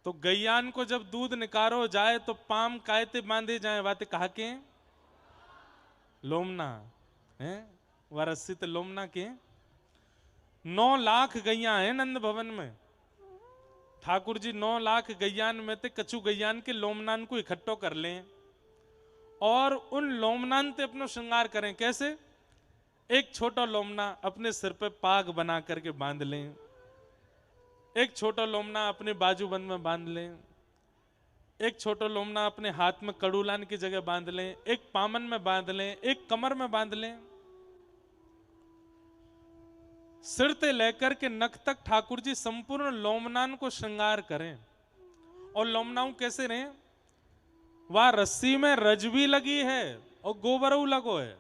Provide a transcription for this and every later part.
तो गैयान को जब दूध निकारो जाए तो पाम कायते बांधे जाए, वाते कहा के लोमना है, वह रस्सी ते लोमना के। 9 लाख गैया है नंद भवन में। ठाकुर जी 9 लाख गैयान में ते कछु गैयान के लोमनान को इकट्ठो कर लें और उन लोमनान ते अपनो श्रृंगार करें। कैसे? एक छोटा लोमना अपने सिर पे पाग बना करके बांध लें, एक छोटा लोमना अपने बाजूबंद में बांध लें, एक छोटा लोमना अपने हाथ में कड़ूलान की जगह बांध लें, एक पामन में बांध लें, एक कमर में बांध लें। सिर से लेकर के नख तक ठाकुर जी संपूर्ण लोमनान को श्रृंगार करें। और लोमनाऊ कैसे रहे? वह रस्सी में रजवी लगी है और गोबरऊ लगो है।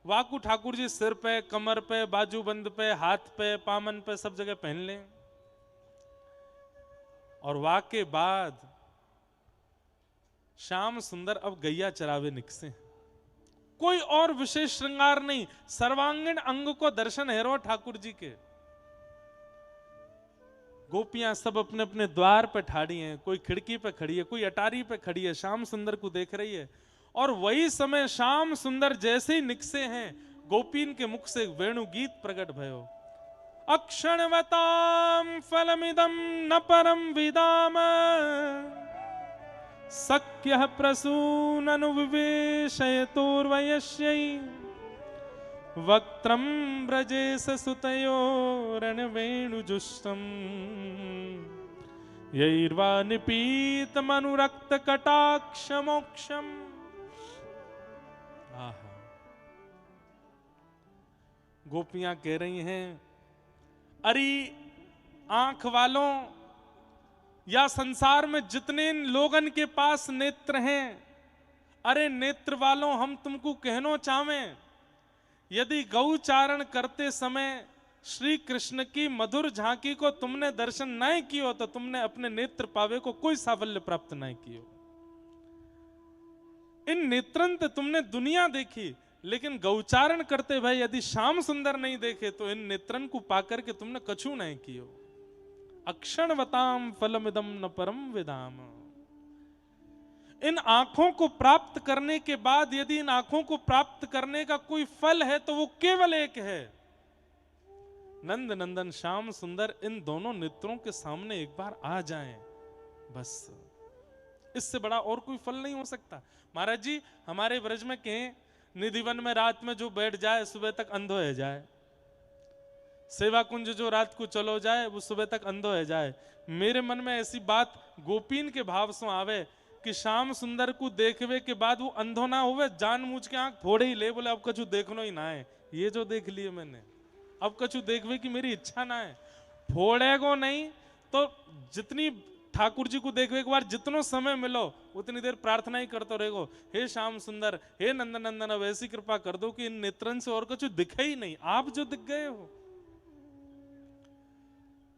वाकू ठाकुर जी सिर पे, कमर पे, बाजूबंद पे, हाथ पे, पामन पे, सब जगह पहन लें। और वाह के बाद श्याम सुंदर अब गैया चरावे निकसे। कोई और विशेष श्रृंगार नहीं, सर्वांगीण अंग को दर्शन हेरो ठाकुर जी के। गोपियां सब अपने अपने द्वार पे ठाड़ी हैं, कोई खिड़की पे खड़ी है, कोई अटारी पे खड़ी है, श्याम सुंदर को देख रही है। और वही समय श्याम सुंदर जैसे ही निकसे हैं, गोपीन के मुख से वेणु गीत प्रकट भयो। अक्षणवताम फलमिदम न परम विदाम सख्य प्रसूननु विवेशयतोर्वयस्यै वक्त्रं व्रजेश सुतयो रणवेणुजुष्टं यैर्वा निपीतमनुरक्त कटाक्ष मोक्षम। गोपियां कह रही हैं, अरे आंख वालों या संसार में जितने लोगन के पास नेत्र हैं, अरे नेत्र वालों, हम तुमको कहना चाहें, यदि गौचारण करते समय श्री कृष्ण की मधुर झांकी को तुमने दर्शन नहीं किया तो तुमने अपने नेत्र पावे को कोई साफल्य प्राप्त नहीं किया। इन नेत्रन ते तुमने दुनिया देखी, लेकिन गौचारण करते भाई यदि श्याम सुंदर नहीं देखे तो इन नेत्रन को पाकर के तुमने कछु नहीं कियो। अक्षणवताम फलमिदम न परम विदाम। इन आंखों को प्राप्त करने के बाद यदि इन आंखों को प्राप्त करने का कोई फल है तो वो केवल एक है, नंद नंदन श्याम सुंदर इन दोनों नेत्रों के सामने एक बार आ जाएं, बस इससे बड़ा और कोई फल नहीं हो सकता। महाराज जी हमारे ब्रज में कहें, निधिवन में रात में जो बैठ जाए सुबह तक अंधो है जाए, सेवा कुंज जो रात को चलो जाए वो सुबह तक अंधो है जाए। मेरे मन में ऐसी बात गोपीन के भाव से आवे कि श्याम सुंदर को देखवे के बाद वो अंधो ना होवे, जानबूझ के आंख फोड़े ही ले, बोले अब कछु देखनो ही ना है, ये जो देख लिए मैंने, अब कछु देखवे की मेरी इच्छा ना है। फोड़ेगो नहीं तो जितनी ठाकुर जी को देखवे के बाद जितनो समय मिलो उतनी देर प्रार्थना ही करते रहेगो, हे श्याम सुंदर, हे नंदन नंदन, अब ऐसी कृपा कर दो कि इन नेत्रन से और कुछ दिखे ही नहीं, आप जो दिख गए हो।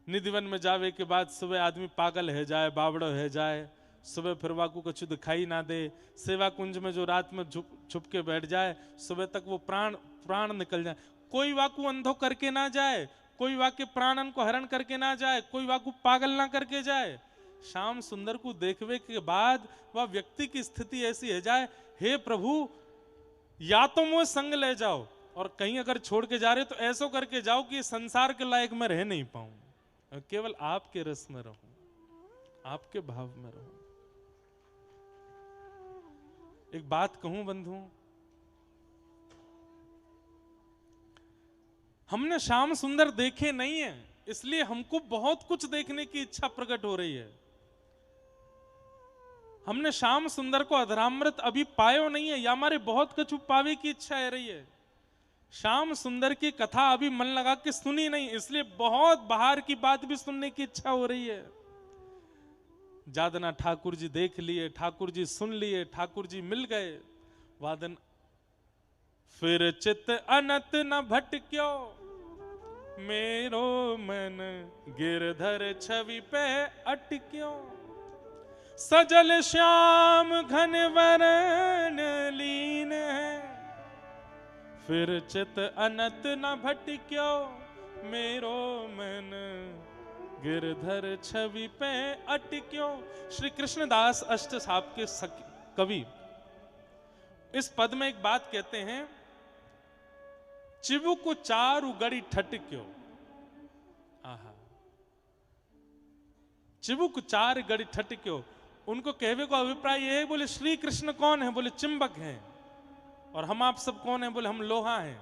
निधिवन में जावे के बाद सुबह आदमी पागल है जाए, बावड़ो है जाए, सुबह फिर वाकू कुछ दिखाई ना दे। सेवा कुंज में जो रात में छुप के बैठ जाए, सुबह तक वो प्राण निकल जाए। कोई वाकू अंधो करके ना जाए, कोई वाके प्राणन को हरण करके ना जाए, कोई वाकू पागल ना करके जाए। श्याम सुंदर को देखवे के बाद वह व्यक्ति की स्थिति ऐसी है जाए, हे प्रभु या तो मुझे संग ले जाओ, और कहीं अगर छोड़ के जा रहे तो ऐसो करके जाओ कि संसार के लायक मैं रह नहीं पाऊं, केवल आपके रस में रहूं, आपके भाव में रहूं। एक बात कहूं बंधु, हमने श्याम सुंदर देखे नहीं है, इसलिए हमको बहुत कुछ देखने की इच्छा प्रकट हो रही है। हमने श्याम सुंदर को अधरामृत अभी पायो नहीं है, या हमारे बहुत कुछ पावे की इच्छा है रही है। श्याम सुंदर की कथा अभी मन लगा के सुनी नहीं, इसलिए बहुत बाहर की बात भी सुनने की इच्छा हो रही है। जादना ठाकुर जी देख लिए, ठाकुर जी सुन लिए, ठाकुर जी मिल गए, वादन फिर चित अनत न भटक्यो, मेरो मन गिरधर छवि पे अटक्यो, सजल श्याम घन वरण लीन है, फिर चित अनत न भटक्यो, मेरो मन गिरधर छवि पे अटक्यो। श्री कृष्णदास अष्ट साहब के कवि इस पद में एक बात कहते हैं, चिबुक चारु गड़ी ठटक्यो। आहा, चिबुक चार गड़ी ठटक्यो। उनको कहवे को अभिप्राय यह है, बोले श्री कृष्ण कौन है? बोले चिंबक हैं। और हम आप सब कौन है? बोले हम लोहा हैं।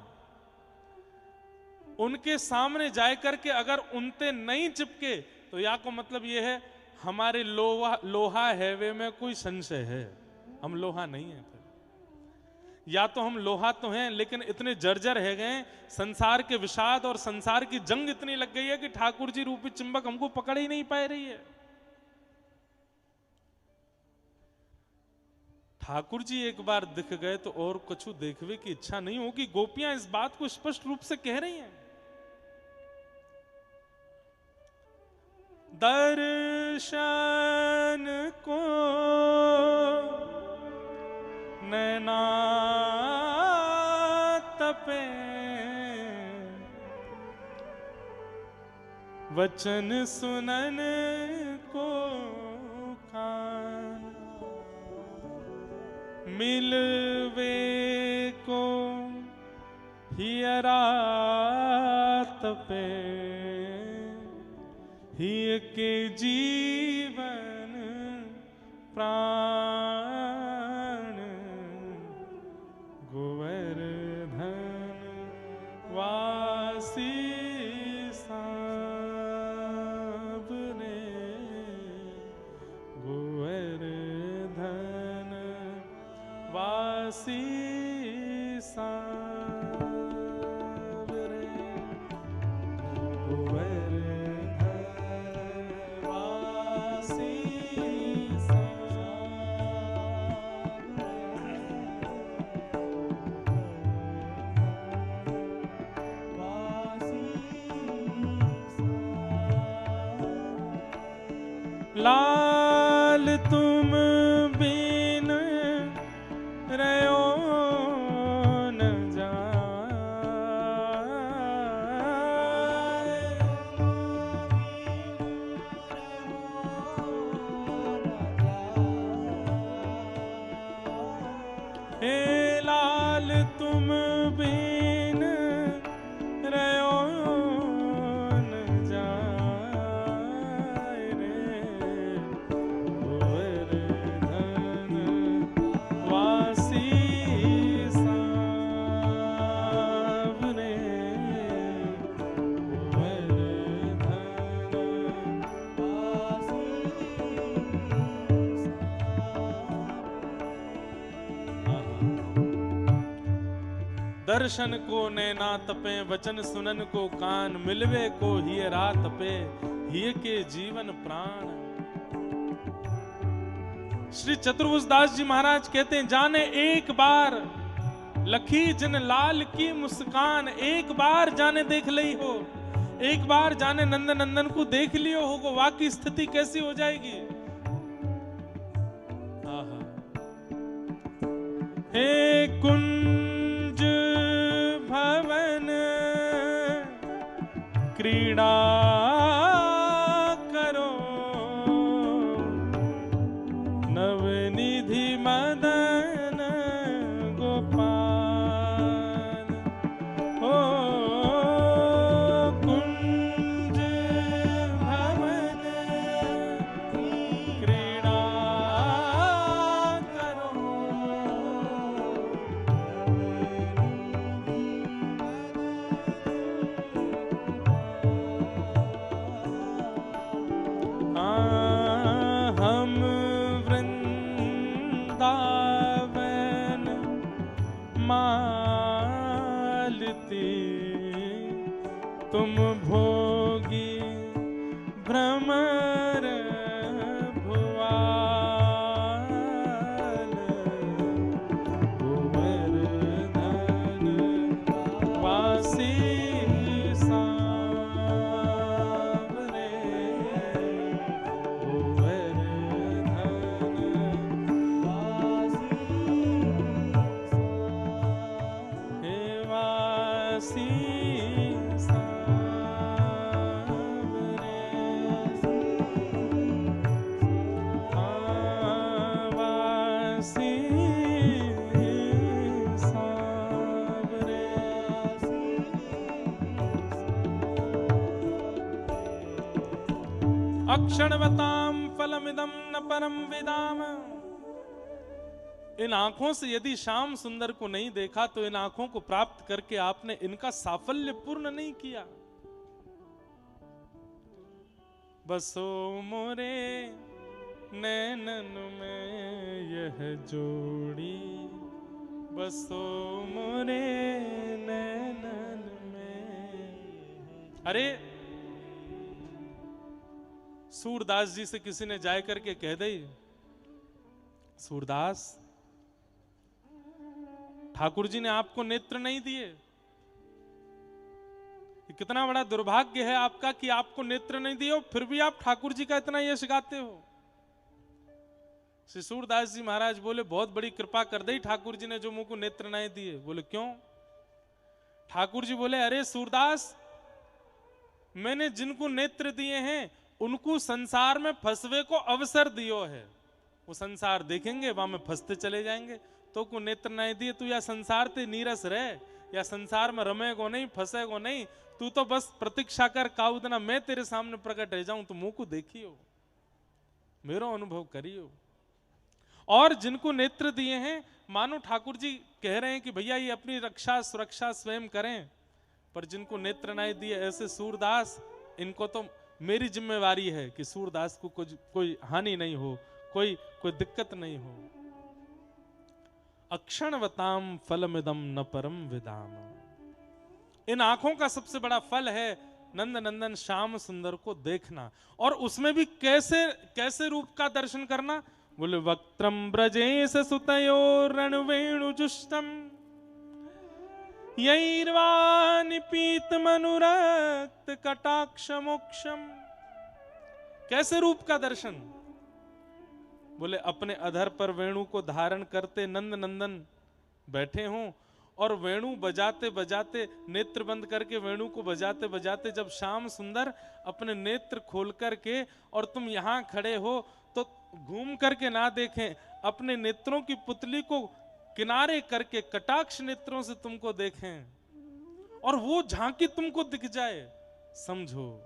उनके सामने जाए करके अगर उनते नहीं चिपके तो या को मतलब यह है हमारे लोहा है वे में कोई संशय है, हम लोहा नहीं है। फिर या तो हम लोहा तो हैं लेकिन इतने जर्जर है गए, संसार के विषाद और संसार की जंग इतनी लग गई है कि ठाकुर जी रूपी चिंबक हमको पकड़ ही नहीं पा रही है। ठाकुर जी एक बार दिख गए तो और कुछ देखने की इच्छा नहीं होगी। गोपियां इस बात को स्पष्ट रूप से कह रही हैं। दर्शन को नैना तपे, वचन सुनन को कान, मिलवे को हियरा तपे, हिय के जीवन प्राण, गोवर्धन वासी साबने, गोवर्धन वासी साबरे, लाल तुम बिन रहो न जाए, हे लाल तुम बिन रहो न जाए रे, गोवर्धन वासी सावरे, गोवर्धन वासी दर्शन को नैना तपे, वचन सुनन को कान, मिलवे को हिय रात पे, हिय के जीवन प्राण। श्री चतुर्भुज दास जी महाराज कहते हैं, जाने एक बार लखी जिन लाल की मुस्कान, एक बार जाने देख ली हो, एक बार जाने नंदन नंदन को देख लियो होगा, वाकई स्थिति कैसी हो जाएगी। हे कुंज भवन क्रीड़ा करो, नवनिधि मदन गोपाल, हो कुंज भवन क्रीड़ा करो, हम वृंदावन मालती, तुम भोगी भ्रमर भुआल, गोवर्धन वासी सावरे, गोवर्धन वासी सावरे। अक्षणवताम फलमिदं न परम विदाम। इन आंखों से यदि श्याम सुंदर को नहीं देखा तो इन आंखों को प्राप्त करके आपने इनका साफल्य पूर्ण नहीं किया। बसो मोरे नैनन में यह जोड़ी, बसो मोरे नैनन में। अरे सूरदास जी से किसी ने जाय करके कह दे, सूरदास ठाकुर जी ने आपको नेत्र नहीं दिए, कितना बड़ा दुर्भाग्य है आपका कि आपको नेत्र नहीं दिए, फिर भी आप ठाकुर जी का इतना यश गाते हो। श्री सूरदास जी महाराज बोले, बहुत बड़ी कृपा कर दी ठाकुर जी ने जो मुंह को नेत्र नहीं दिए। बोले क्यों? ठाकुर जी बोले, अरे सूरदास, मैंने जिनको नेत्र दिए हैं उनको संसार में फंसवे को अवसर दियो है। वो संसार देखेंगे, वहां में फंसते चले जाएंगे। तो को नेत्र नहीं दिए, तू या संसार ते नीरस रहे, या संसार में रमेगो नहीं, फंसेगो नहीं। तू तो बस प्रतीक्षा कर, काउदना मैं तेरे सामने प्रकट रह जाऊं तो मुंह को देखियो, मेरा अनुभव करियो। और जिनको नेत्र दिए हैं, मानो ठाकुर जी कह रहे हैं कि भैया ये अपनी रक्षा सुरक्षा स्वयं करें, पर जिनको नेत्र नहीं दिए ऐसे सूरदास, इनको तो मेरी जिम्मेवारी है कि सूरदास को कोई हानि नहीं हो, कोई दिक्कत नहीं हो। अक्षणवताम फलमिदं न परम विदाम। इन आंखों का सबसे बड़ा फल है नंद नंदन श्याम सुंदर को देखना, और उसमें भी कैसे कैसे रूप का दर्शन करना। बोले वक्त्रम ब्रजेश सुतयो रणवेणुजुष्टम यैर्वानिपीत मनुरक्त कटाक्ष मोक्षम। कैसे रूप का दर्शन? बोले अपने अधर पर वेणु को धारण करते नंद नंदन बैठे हों, और वेणु बजाते बजाते, नेत्र बंद करके वेणु को बजाते बजाते जब श्याम सुंदर अपने नेत्र खोल करके और तुम यहां खड़े हो तो घूम करके ना देखें, अपने नेत्रों की पुतली को किनारे करके कटाक्ष नेत्रों से तुमको देखें, और वो झांकी तुमको दिख जाए, समझो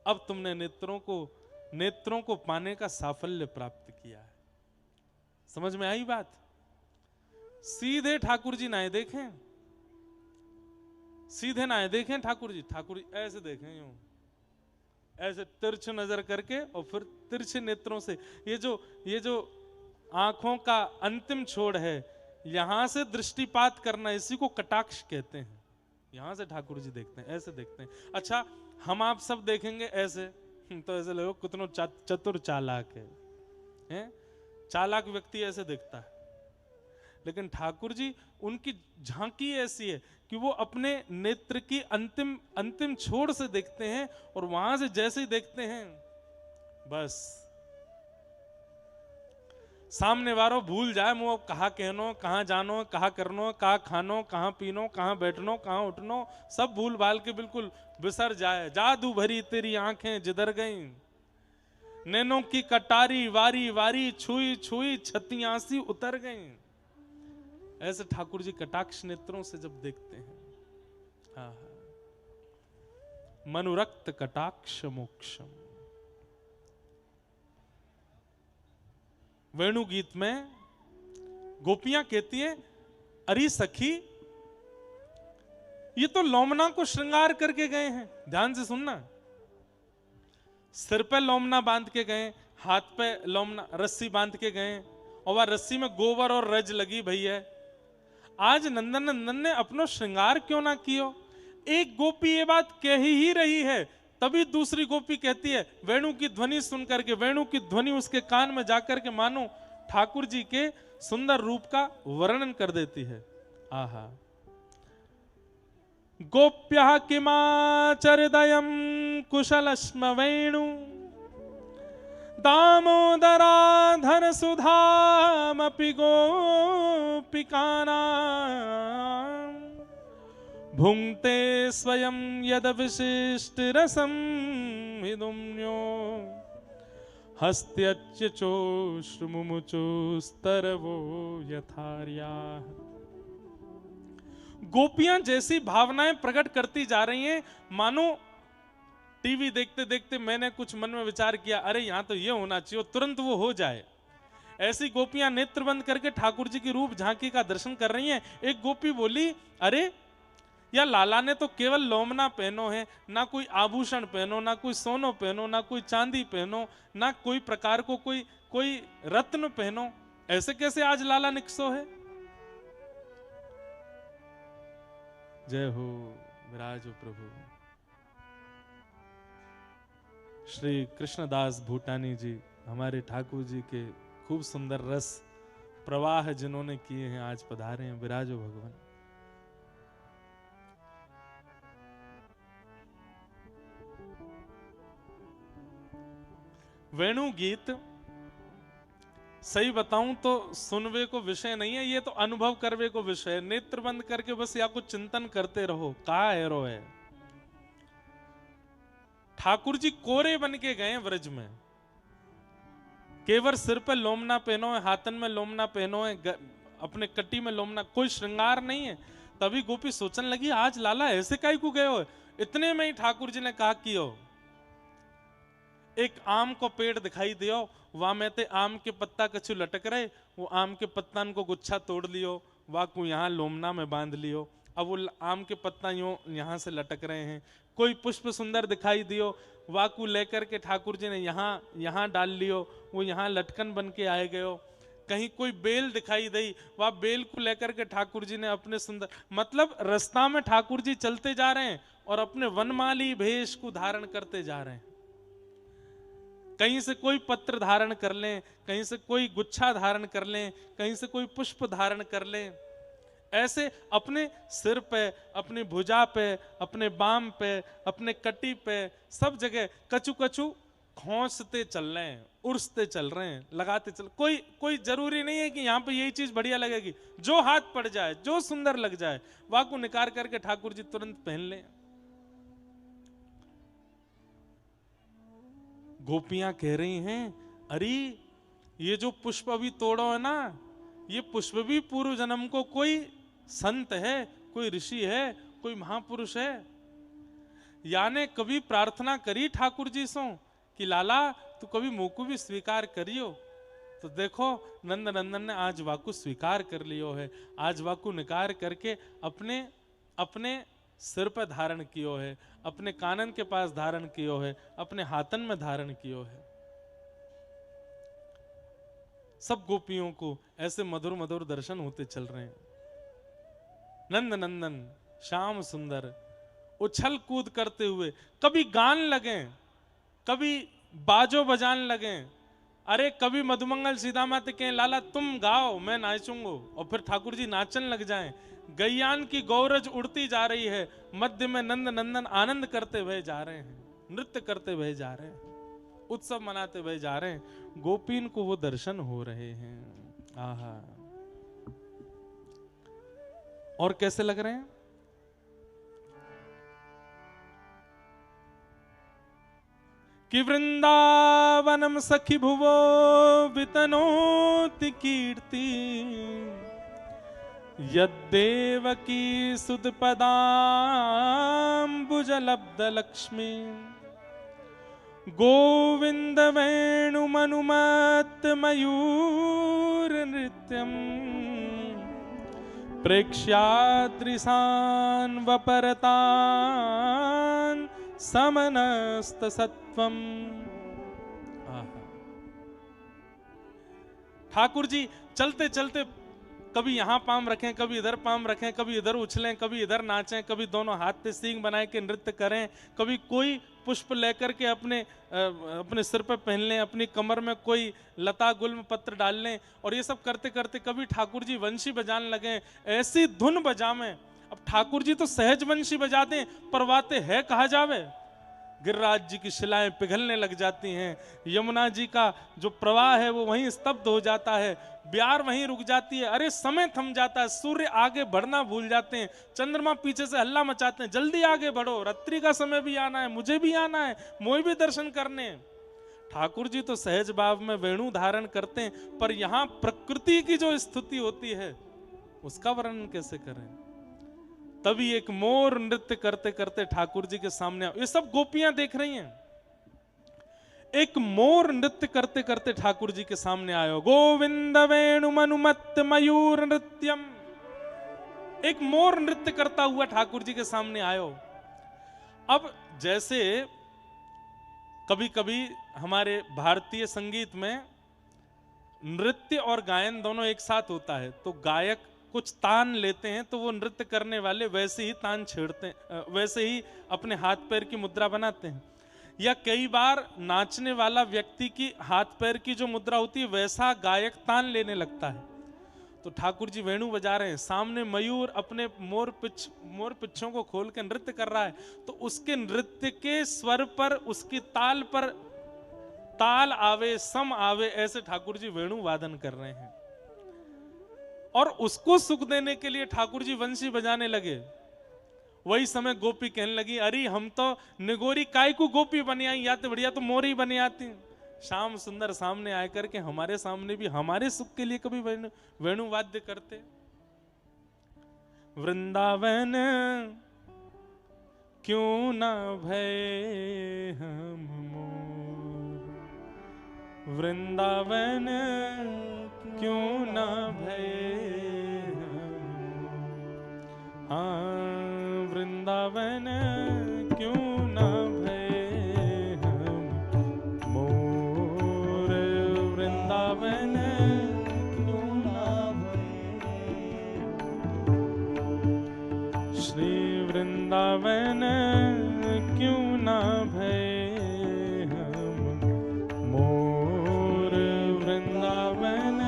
अब तुमने नेत्रों को पाने का साफल्य प्राप्त किया है। समझ में आई बात? सीधे ठाकुर जी ना देखें, सीधे ना देखें ठाकुर जी ऐसे देखें, यूं ऐसे तिरछ नजर करके, और फिर तिरछे नेत्रों से, ये जो आंखों का अंतिम छोड़ है, यहां से दृष्टिपात करना, इसी को कटाक्ष कहते हैं। यहां से ठाकुर जी देखते हैं, ऐसे देखते हैं। अच्छा, हम आप सब देखेंगे ऐसे तो ऐसे लोग कितनों चतुर चालाक है? चालाक व्यक्ति ऐसे देखता है, लेकिन ठाकुर जी उनकी झांकी ऐसी है कि वो अपने नेत्र की अंतिम छोर से देखते हैं, और वहां से जैसे ही देखते हैं बस सामने वालों भूल जाए मुंह कहा कहनो, कहां जानो, कहा करनो, कहा खानो, कहां पीनो, कहां बैठनो, कहां उठनो, सब भूल भाल के बिल्कुल बिसर जाए। जादू भरी तेरी आंखें जिधर गईं, नैनों की कटारी वारी वारी, छुई छुई छतियासी उतर गईं। ऐसे ठाकुर जी कटाक्ष नेत्रों से जब देखते हैं, हाँ मनुरक्त कटाक्ष मोक्षम। वेणु गीत में गोपियां कहती हैं, अरे सखी ये तो लोमना को श्रृंगार करके गए हैं। ध्यान से सुनना, सिर पे लोमना बांध के गए, हाथ पे लोमना रस्सी बांध के गए, और वह रस्सी में गोबर और रज लगी भैया। आज नंदन नंदन ने अपनो श्रृंगार क्यों ना कियो? एक गोपी ये बात कह ही रही है, तभी दूसरी गोपी कहती है, वेणु की ध्वनि सुन करके, वेणु की ध्वनि उसके कान में जाकर के मानो ठाकुर जी के सुंदर रूप का वर्णन कर देती है। आहा, गोप्यः किमाचरदयं कुशलस्म वेणु दामोदराधर सुधामपि गोपिकानां भुंक्ते स्वयं यद विशिष्ट रसं विदुम्यो हस्त्यच्युचोश्मुमुचोस्तरवो यथार्याः। गोपियां जैसी भावनाएं प्रकट करती जा रही हैं, मानो टीवी देखते देखते मैंने कुछ मन में विचार किया, अरे यहाँ तो ये होना चाहिए, तुरंत वो हो जाए। ऐसी गोपियां नेत्र बंद करके ठाकुर जी की रूप झांकी का दर्शन कर रही हैं। एक गोपी बोली, अरे या लाला ने तो केवल लोमना पहनो है, ना कोई आभूषण पहनो, ना कोई सोनो पहनो, ना कोई चांदी पहनो, ना कोई प्रकार को कोई रत्न पहनो, ऐसे कैसे आज लाला निकसो है। जय हो विराजो प्रभु। श्री कृष्णदास भूटानी जी हमारे ठाकुर जी के खूब सुंदर रस प्रवाह जिन्होंने किए हैं, आज पधारे हैं। विराजो भगवान। वेणु गीत सही बताऊं तो सुनवे को विषय नहीं है, ये तो अनुभव करवे को विषय है। नेत्र बंद करके बस या कुछ चिंतन करते रहो, कहा एरो है। ठाकुर जी कोरे बन के गए व्रज में, केवल सिर पे लोमना पहनो है, हाथन में लोमना पहनो है, अपने कटी में लोमना, कोई श्रृंगार नहीं है। तभी गोपी सोचने लगी, आज लाला ऐसे काहे को गए हो। इतने में ही ठाकुर जी ने कहा कि हो एक आम को पेड़ दिखाई दियो, वहां में ते आम के पत्ता कछु लटक रहे, वो आम के पत्ता को गुच्छा तोड़ लियो, वह को यहाँ लोमना में बांध लियो। अब वो आम के पत्ता यूं यहाँ से लटक रहे हैं। कोई पुष्प सुंदर दिखाई दियो, वाकू लेकर के ठाकुर जी ने यहाँ डाल लियो, वो यहाँ लटकन बन के आए गयो। कहीं कोई बेल दिखाई दी, वह बेल को लेकर के ठाकुर जी ने अपने सुंदर, मतलब रास्ता में ठाकुर जी चलते जा रहे हैं और अपने वनमाली भेष को धारण करते जा रहे हैं। कहीं से कोई पत्र धारण कर लें, कहीं से कोई गुच्छा धारण कर लें, कहीं से कोई पुष्प धारण कर लें। ऐसे अपने सिर पे, अपनी भुजा पे, अपने बाम पे, अपने कटी पे, सब जगह कचू कचू खोसते चल रहे हैं, उड़ते चल रहे हैं, लगाते चल। कोई जरूरी नहीं है कि यहाँ पे यही चीज बढ़िया लगेगी, जो हाथ पड़ जाए, जो सुंदर लग जाए, वह को निकाल करके ठाकुर जी तुरंत पहन लें। गोपियां कह रही हैं, अरे ये जो पुष्प अभी तोड़ो है ना, ये पुष्प भी पूर्व जन्म को कोई संत है, कोई ऋषि है, कोई महापुरुष है, याने कभी प्रार्थना करी ठाकुर जी सो कि लाला तू कभी मुंह को भी स्वीकार करियो। तो देखो नंद नंदन ने आज वाकु स्वीकार कर लियो है, आज वाकु निकार करके अपने अपने सिर पर धारण कियो है, अपने कानन के पास धारण कियो है, अपने हाथन में धारण कियो है। सब गोपियों को ऐसे मधुर मधुर दर्शन होते चल रहे हैं। नंद नंदन श्याम सुंदर उछल कूद करते हुए, कभी गान लगे, कभी बाजो बजान लगे। अरे कभी मधुमंगल सीधा माते कहें लाला तुम गाओ मैं नाचूंगा, और फिर ठाकुर जी नाचन लग जाएं। गैयान की गौरज उड़ती जा रही है, मध्य में नंद नंदन आनंद करते हुए जा रहे हैं, नृत्य करते हुए जा रहे हैं, उत्सव मनाते हुए जा रहे हैं। गोपीन को वो दर्शन हो रहे हैं। आहा, और कैसे लग रहे हैं। कि वृंदावनम सखी भुवो वितनोति कीर्ति, यद्देवकी सुदपदाम्बुजलब्ध लक्ष्मी, गोविंद वेणुमनुमत्त मयूर नृत्यम, प्रेक्ष्याद्रिशान् वपरतान् समनस्त सत्वम। ठाकुर जी चलते चलते कभी यहां पाम रखें, कभी इधर पाम रखें, कभी इधर उछलें, कभी इधर नाचें, कभी दोनों हाथ पे सींग बनाए के नृत्य करें, कभी कोई पुष्प लेकर के अपने सिर पे पहन लें, अपनी कमर में कोई लता गुल्म पत्र डाल लें, और ये सब करते करते कभी ठाकुर जी वंशी बजाने लगे, ऐसी धुन बजावें। अब ठाकुर जी तो सहज वंशी बजाते हैं, परवाते है कहा जावे। गिरिराज जी की शिलाएं पिघलने लग जाती हैं, यमुना जी का जो प्रवाह है वो वहीं स्तब्ध हो जाता है, ब्यार वहीं रुक जाती है, अरे समय थम जाता है, सूर्य आगे बढ़ना भूल जाते हैं, चंद्रमा पीछे से हल्ला मचाते हैं, जल्दी आगे बढ़ो, रात्रि का समय भी आना है, मुझे भी आना है, मोए भी दर्शन करने। ठाकुर जी तो सहज भाव में वेणु धारण करते हैं, पर यहाँ प्रकृति की जो स्तुति होती है उसका वर्णन कैसे करें। तभी एक मोर नृत्य करते करते ठाकुर जी के सामने ये सब गोपियां देख रही हैं। एक मोर नृत्य करते करते ठाकुर जी के सामने आयो। गोविंद वेणु मनुमत मयूर नृत्यम। एक मोर नृत्य करता हुआ ठाकुर जी के सामने आयो। अब जैसे कभी कभी हमारे भारतीय संगीत में नृत्य और गायन दोनों एक साथ होता है, तो गायक कुछ तान लेते हैं तो वो नृत्य करने वाले वैसे ही तान छेड़ते हैं, वैसे ही अपने हाथ पैर की मुद्रा बनाते हैं। या कई बार नाचने वाला व्यक्ति की हाथ पैर की जो मुद्रा होती है वैसा गायक तान लेने लगता है। तो ठाकुर जी वेणु बजा रहे हैं, सामने मयूर अपने मोर पिच्छों को खोल के नृत्य कर रहा है, तो उसके नृत्य के स्वर पर, उसकी ताल पर ताल आवे, सम आवे, ऐसे ठाकुर जी वेणु वादन कर रहे हैं। और उसको सुख देने के लिए ठाकुर जी वंशी बजाने लगे। वही समय गोपी कहने लगी, अरे हम तो निगोरी काय को गोपी बनी आई, या तो बढ़िया तो मोर ही बनी आती। श्याम सुंदर सामने आकर के हमारे सामने भी हमारे सुख के लिए कभी वेणु वाद्य करते। वृंदावन क्यों ना भय हम मोर, वृंदावन क्यों ना भय हम, हाँ वृंदावन क्यों ना भय हम मोर, वृंदावन क्यों ना भय, श्री वृंदावन क्यों ना भय हम मोर, वृंदावन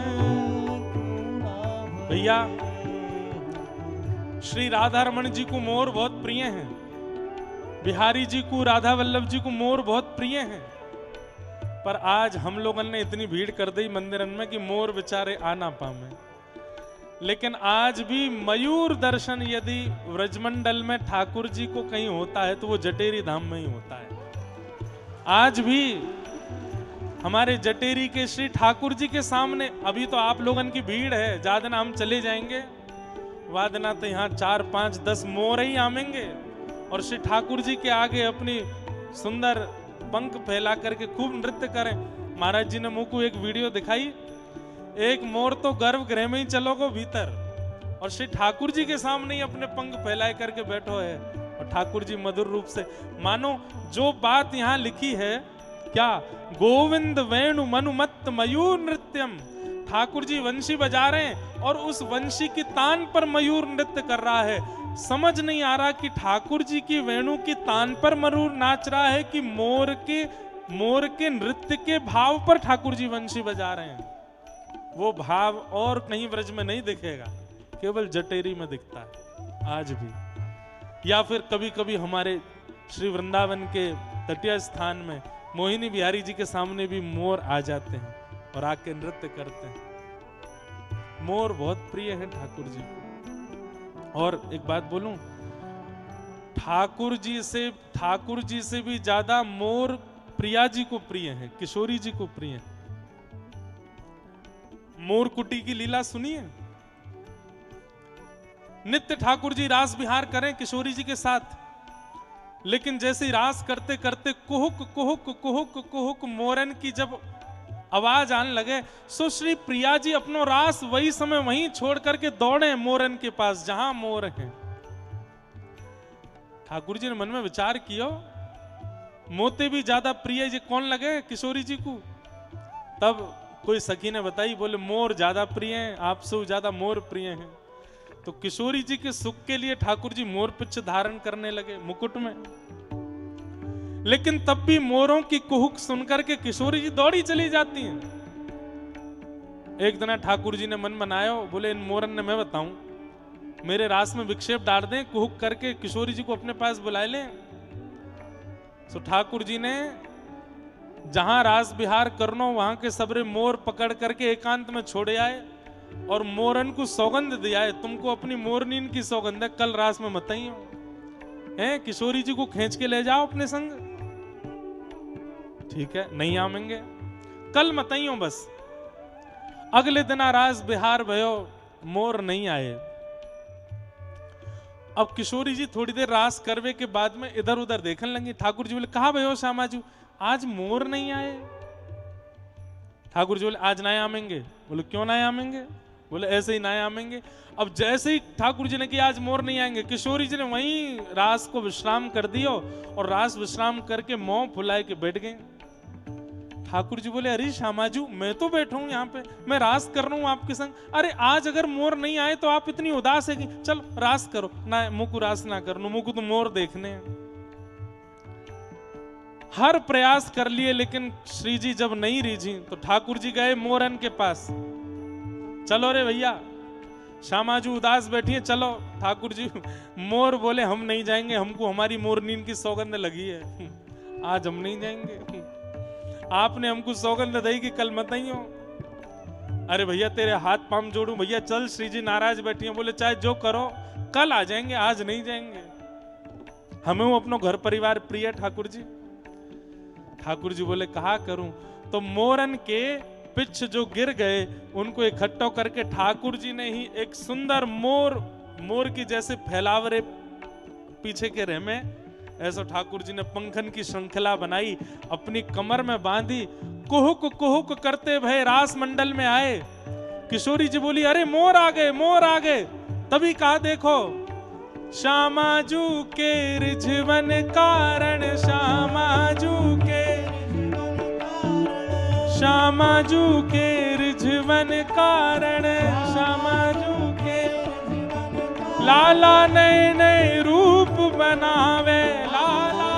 क्यों ना भय। भैया श्री राधा रमन जी को मोर बहुत प्रिय हैं, बिहारी जी को, राधा वल्लभ जी को मोर बहुत प्रिय हैं, पर आज हम लोगों ने इतनी भीड़ कर दी मंदिरन में कि मोर बेचारे आ ना पावे। लेकिन आज भी मयूर दर्शन यदि व्रजमंडल में ठाकुर जी को कहीं होता है तो वो जटेरी धाम में ही होता है। आज भी हमारे जटेरी के श्री ठाकुर जी के सामने, अभी तो आप लोगन की भीड़ है, ज्यादा ना हम चले जाएंगे, वादना तो यहाँ 4, 5, 10 मोर ही आमेंगे और श्री ठाकुर जी के आगे अपनी सुंदर पंख फैला करके खूब नृत्य करें। महाराज जी ने मुझ को एक वीडियो दिखाई, एक मोर तो गर्भगृह में ही चलोगो भीतर और श्री ठाकुर जी के सामने ही अपने पंख फैलाए करके बैठो है और ठाकुर जी मधुर रूप से, मानो जो बात यहाँ लिखी है, क्या गोविंद वेणु मनुमत मयूर नृत्यम, ठाकुर जी वंशी बजा रहे हैं और उस वंशी की तान पर मयूर नृत्य कर रहा है। समझ नहीं आ रहा कि ठाकुर जी की वेणु की तान पर मयूर नाच रहा है कि मोर के नृत्य के भाव पर ठाकुर जी वंशी बजा रहे हैं। वो भाव और कहीं ब्रज में नहीं दिखेगा, केवल जटेरी में दिखता है आज भी। या फिर कभी कभी हमारे श्री वृंदावन के तटीय स्थान में मोहिनी बिहारी जी के सामने भी मोर आ जाते हैं और आके नृत्य करते हैं। मोर बहुत प्रिय है ठाकुर जी को। और एक बात बोलूं, ठाकुर जी से भी ज्यादा मोर प्रिया जी को प्रिय है, किशोरी जी को प्रिय है। मोर कुटी की लीला सुनिए। नित्य ठाकुर जी रास विहार करें किशोरी जी के साथ, लेकिन जैसे रास करते करते कुहुक कुहुक कुहुक कुहुक मोरन की जब आवाज आने लगे, सो श्री प्रिया जी अपनो रास वही समय वहीं छोड़ करके दौड़े मोरन के पास जहां मोर हैं। ठाकुर जी ने मन में विचार किया, मोते भी ज्यादा प्रिय जी कौन लगे किशोरी जी को। तब कोई सखी ने बताई, बोले मोर ज्यादा प्रिय हैं, आपसे ज्यादा मोर प्रिय हैं। तो किशोरी जी के सुख के लिए ठाकुर जी मोर पिच्छ धारण करने लगे मुकुट में। लेकिन तब भी मोरों की कुहुक सुनकर के किशोरी जी दौड़ी चली जाती हैं। एक दिन ठाकुर जी ने मन बनाया, बोले इन मोरन ने मैं बताऊं, मेरे रास में विक्षेप डाल दें, कुहुक करके किशोरी जी को अपने पास बुलाए लें। तो ठाकुर जी ने जहां रास विहार करनो वहां के सबरे मोर पकड़ करके एकांत में छोड़े आए और मोरन को सौगंध दिया है, तुमको अपनी मोरनीन की सौगंध है, कल रास में मत ही हैं, किशोरी जी को खींच के ले जाओ अपने संग। ठीक है, नहीं आवेंगे, कल मत ही हो बस। अगले दिन रास बिहार भयो, मोर नहीं आए। अब किशोरी जी थोड़ी देर रास करवे के बाद में इधर उधर देखने लगी। ठाकुर जी बोले कहा भयो श्यामाजू, आज मोर नहीं आए? ठाकुर जी बोले आज ना आमेंगे। बोले क्यों ना आमेंगे? बोले ऐसे ही ना आमेंगे। अब जैसे ही ठाकुर जी ने कि आज मोर नहीं आएंगे, किशोरी जी ने वहीं रास को विश्राम कर दियो और रास विश्राम करके मुंह फुलाए के बैठ गए। ठाकुर जी बोले अरे श्यामाजू, मैं तो बैठा हूं यहाँ पे, मैं रास कर रहा हूं आपके संग। अरे आज अगर मोर नहीं आए तो आप इतनी उदास है कि चल रास करो ना। मुकु रास ना करो, मुकु तो मोर देखने हैं। हर प्रयास कर लिए लेकिन श्री जी जब नहीं रीझी तो ठाकुर जी गए मोरन के पास। चलो रे भैया, श्यामाजू उदास बैठी है, चलो। ठाकुर जी मोर बोले हम नहीं जाएंगे, हमको हमारी मोरनीन की सौगंध लगी है, आज हम नहीं जाएंगे। आपने हमको सौगंध दी कि कल मत ही हो। अरे भैया तेरे हाथ पांव जोड़ू, भैया चल, श्री जी नाराज बैठी है। बोले चाहे जो करो, कल आ जाएंगे, आज नहीं जाएंगे, हमें वो अपनो घर परिवार प्रिय ठाकुर जी। ठाकुर जी बोले कहा करूं? तो मोरन के पिछ जो गिर गए उनको इकट्ठा करके ठाकुर जी ने ही एक सुंदर मोर की जैसे फैलावरे पीछे के रेमे, ऐसा ठाकुर जी ने पंखन की श्रृंखला बनाई, अपनी कमर में बांधी, कुहुक कुहुक करते भय रास मंडल में आए। किशोरी जी बोली अरे मोर आ गए, मोर आ गए। तभी कहा देखो श्यामाजू के रिझवन कारण, श्यामाजू के रिझवन कारण, श्यामाजू के लाला नए नए रूप बनावे, लाला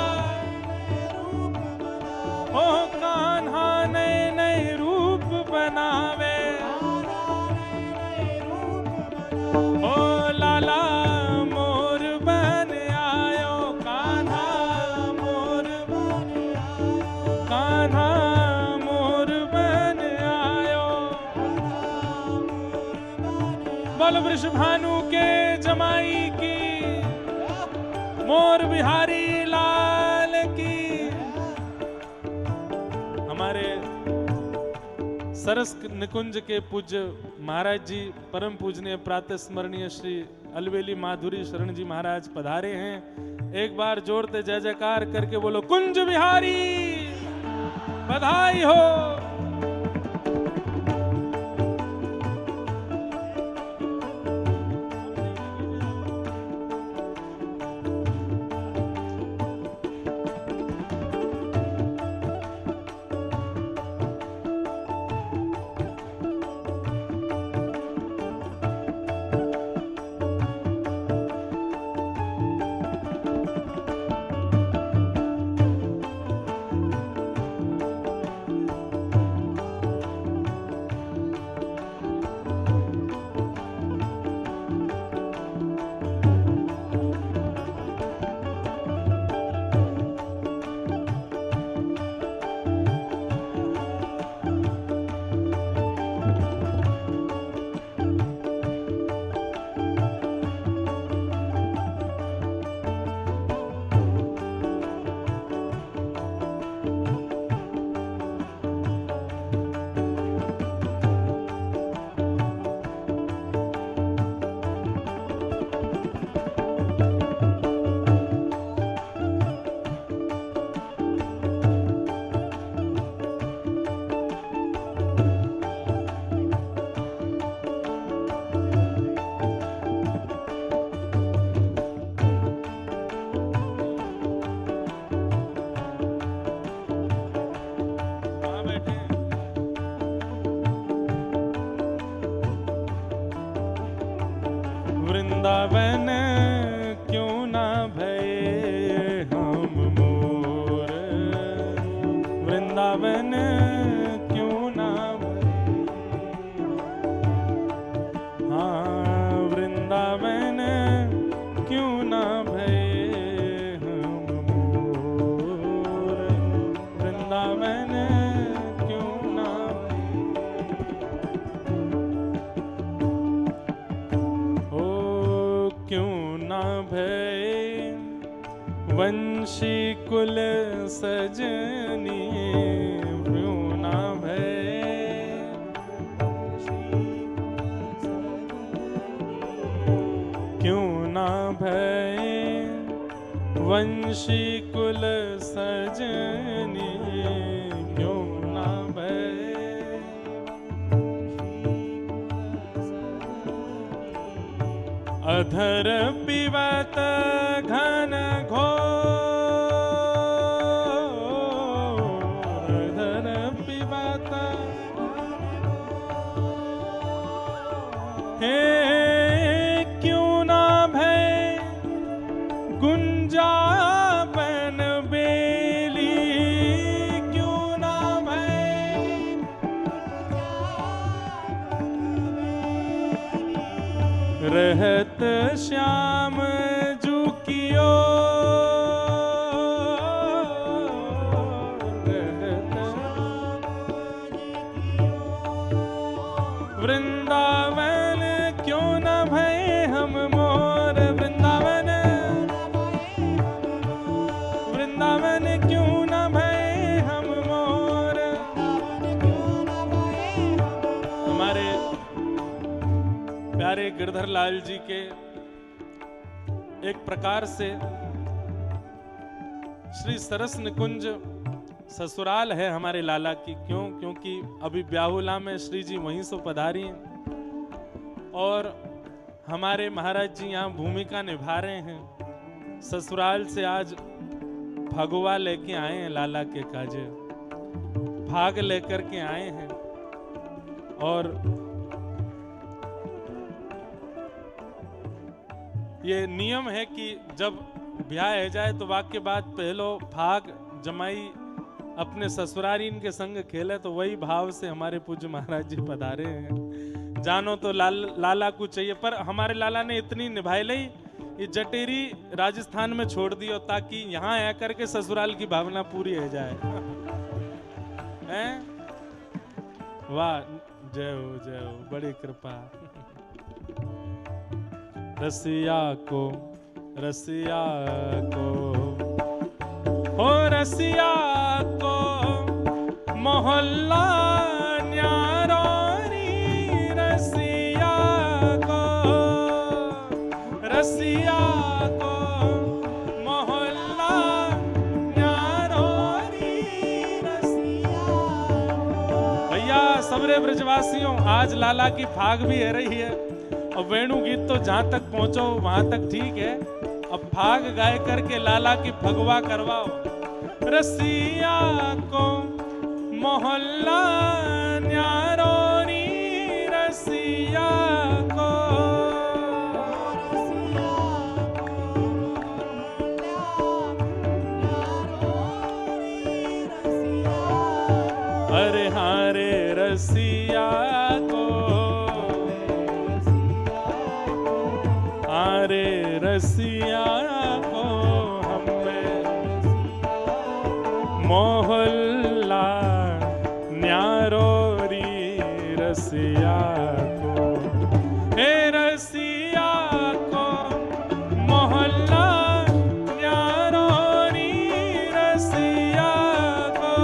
ओ कान्हा नए नए रूप बनावे, ओ लाला मोर बन आयो, कान्हा मोर बन आयो, कान्हा मोर बन आयो। बोल वृषभानु के जमाई की, मोर बिहारी लाल की। हमारे सरस निकुंज के पूज्य महाराज जी, परम पूजनीय प्रातः स्मरणीय श्री अलवेली माधुरी शरण जी महाराज पधारे हैं। एक बार जोरते जय जयकार करके बोलो कुंज बिहारी बधाई हो। वृंदावन क्यों ना भये हम मोर, वृंदावन क्यों ना भये, हाँ वृंदावन क्यों ना भये हम मोर, वृंदावन क्यों ना क्यों ना भय वंशी कुल सजनी, क्यों ना भय क्यों ना भय वंशी कुल सजनी, क्यों ना भय। अधर पिबत घन घोर, अधर पिबत हे क्यों ना भय गुंजावन बेली, क्यों ना भय रहत श्याम जू कियो, रहत वृंदावन क्यों न भय हम मोर, वृंदावन वृंदावन क्यों न भय हम मोर। हमारे प्यारे गिरधर लाल जी के एक प्रकार से श्री सरस निकुंज ससुराल है हमारे लाला की। क्यों? क्योंकि अभी ब्याहुला में श्री जी वहीं से पधारी हैं और हमारे महाराज जी यहाँ भूमिका निभा रहे हैं। ससुराल से आज भगवा लेके आए हैं लाला के काजे, भाग लेकर के आए हैं। और ये नियम है कि जब ब्याह हो जाए तो वाक्य बाद पहलो भाग जमाई अपने ससुरारीन के संग खेले, तो वही भाव से हमारे पूज्य महाराज जी पधारे हैं। जानो तो लाला को चाहिए, पर हमारे लाला ने इतनी निभाई ली, ये जटेरी राजस्थान में छोड़ दियो ताकि यहाँ आकर के ससुराल की भावना पूरी हो जाए। हैं? वाह, जय हो, बड़ी कृपा। रसिया को हो रसिया को मोहल्ला न्यारो री, रसिया को मोहल्ला न्यारो री, रसिया। भैया सबरे ब्रजवासियों, आज लाला की फाग भी है रही है और वेणु गीत तो जहां तक पहुंचो वहां तक ठीक है। अब भाग गाय करके लाला की भगवा करवाओ। रसिया को मोहल्ला न्यारो री, रसिया को अरे हारे रसिया को, हारे रसिया को हमें मोहल्ला न्यारो री, रसिया को हे रसिया को मोहल्ला न्यारो री, रसिया को।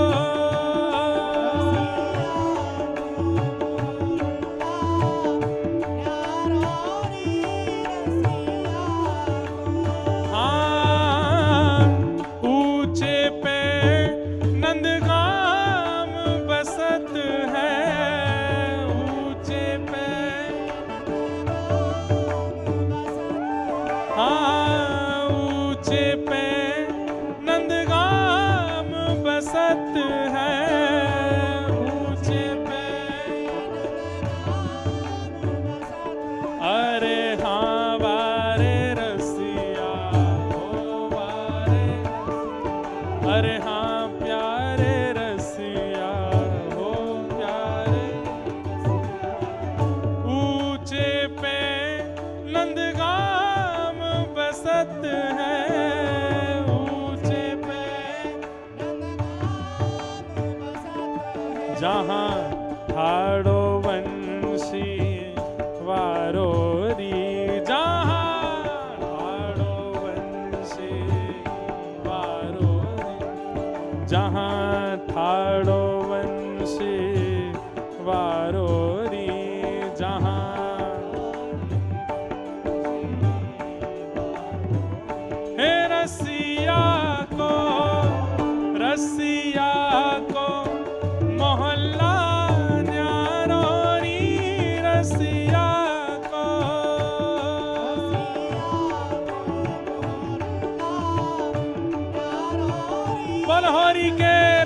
ऊंचे पे नंदगाम बसत है, ऊंचे पे अरे हाँ वारे रसिया हो वारे, अरे हाँ प्यारे रसिया हो प्यारे। ऊंचे पे नंदगाम बसत है, ऊंचे पे जहाँ ठाड़ो वंशी वारो री, जहाँ ठाड़ो वंशी वारो री, जहाँ ठाड़ो वंशी वारो री, जहाँ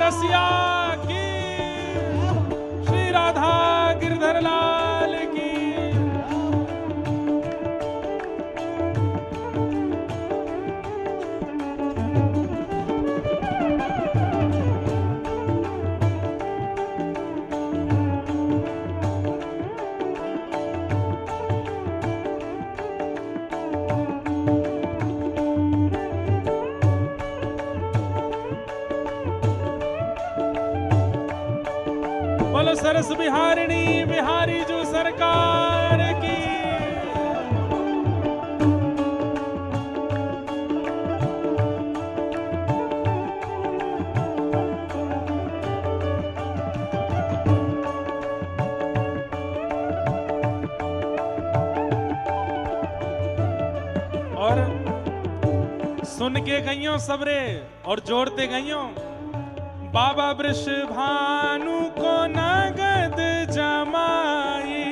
रसिया की, श्री राधा गिरधर लाल की। बोलो सरस बिहारिणी बिहारी जो सरकार की। और सुन के गईयों सबरे और जोड़ते गईयों, बाबा वृषभानु को नगद जमाई,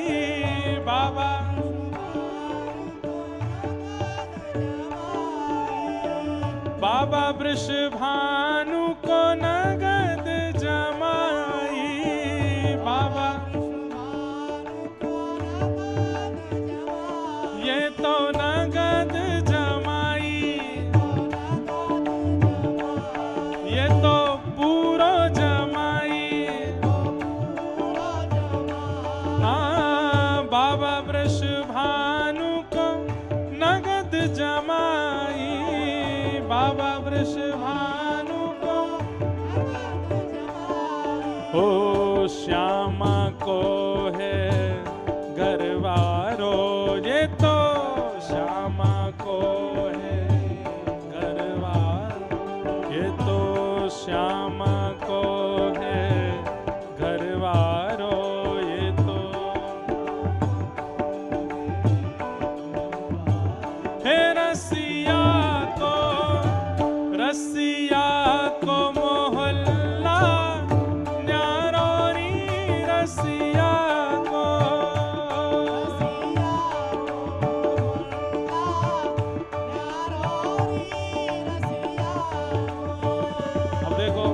बाबा बाबा वृषभानु को नगद जमाई, बाबा ये तो नगद जमाई, ये तो पूरा जमाई। हाँ, बाबा वृषभानु को नगद जमाई, बाबा वृषभानु को। ओ श्यामा को है घरवारो, ये तो श्यामा को है घरवारो, ये तो श्यामा को है घरवारो, ये तो हे रसिया को मोहल्ला न्यारो री, रसिया को। अब देखो,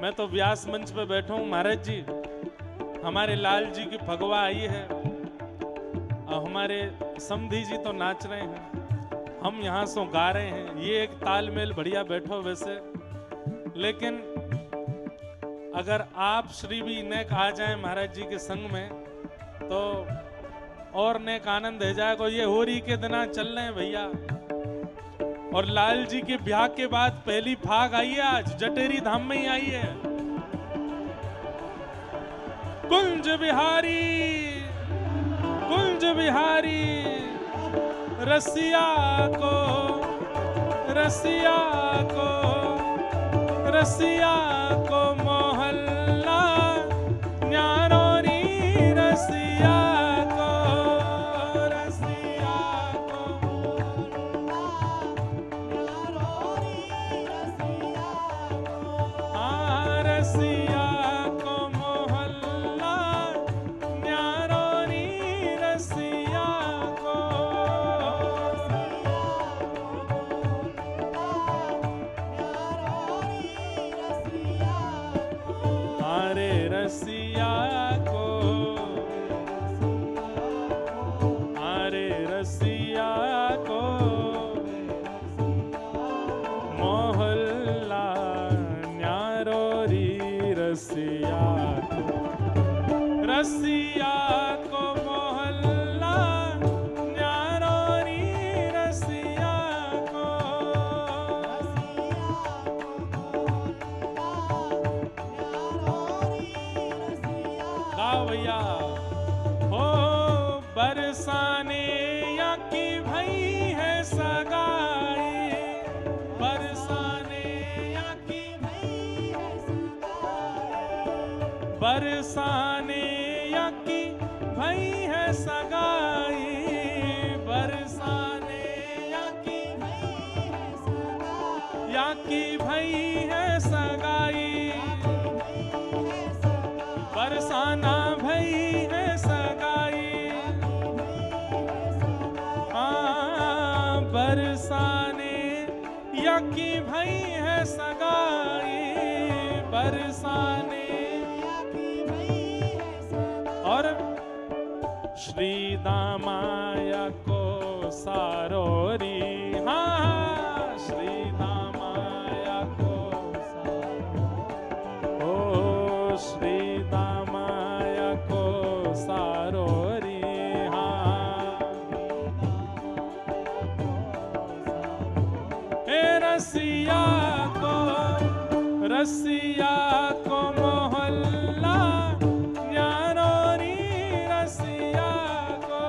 मैं तो व्यास मंच पे बैठा हूँ महाराज जी, हमारे लाल जी की फगवा आई है और हमारे समधी जी तो नाच रहे हैं, हम यहाँ से गा रहे हैं, ये एक तालमेल बढ़िया बैठो वैसे। लेकिन अगर आप श्री भी नेक आ जाए महाराज जी के संग में तो और नेक आनंद है जाएगा। ये होरी के दिना चल रहे हैं भैया, और लाल जी के ब्याह के बाद पहली फाग आई है, आज जटेरी धाम में ही आई है। कुंज बिहारी रसिया को, रसिया को, रसिया को मोहल्ला न्यारो री, रसिया को, रसिया को। हाँ, रसिया को मोहल्ला न्यारो री, रसिया को। रसिया को, अरे रसिया को मोहल्ला न्यारो री, रसिया को, रसिया को मोहल्ला न्यारो री, रसिया को। गाओ भैया। हो बरसाने या की भई है सगाई, बरसाने या की भई है सगाई, बरसाने या की भई है सगाई, बरसाने या की भई है सगाई, या की भई है सगाई, बरसाना भई है सगाई। हाँ, बरसाने या की भई है सगाई, बरसाने। और श्री दामाया को सारोरी, हाँ श्री दामाया को सारोरी, ओ श्री दामाया को सारोरी, हाँ हे रसिया को मोहल्ला न्यारोरी, रसिया को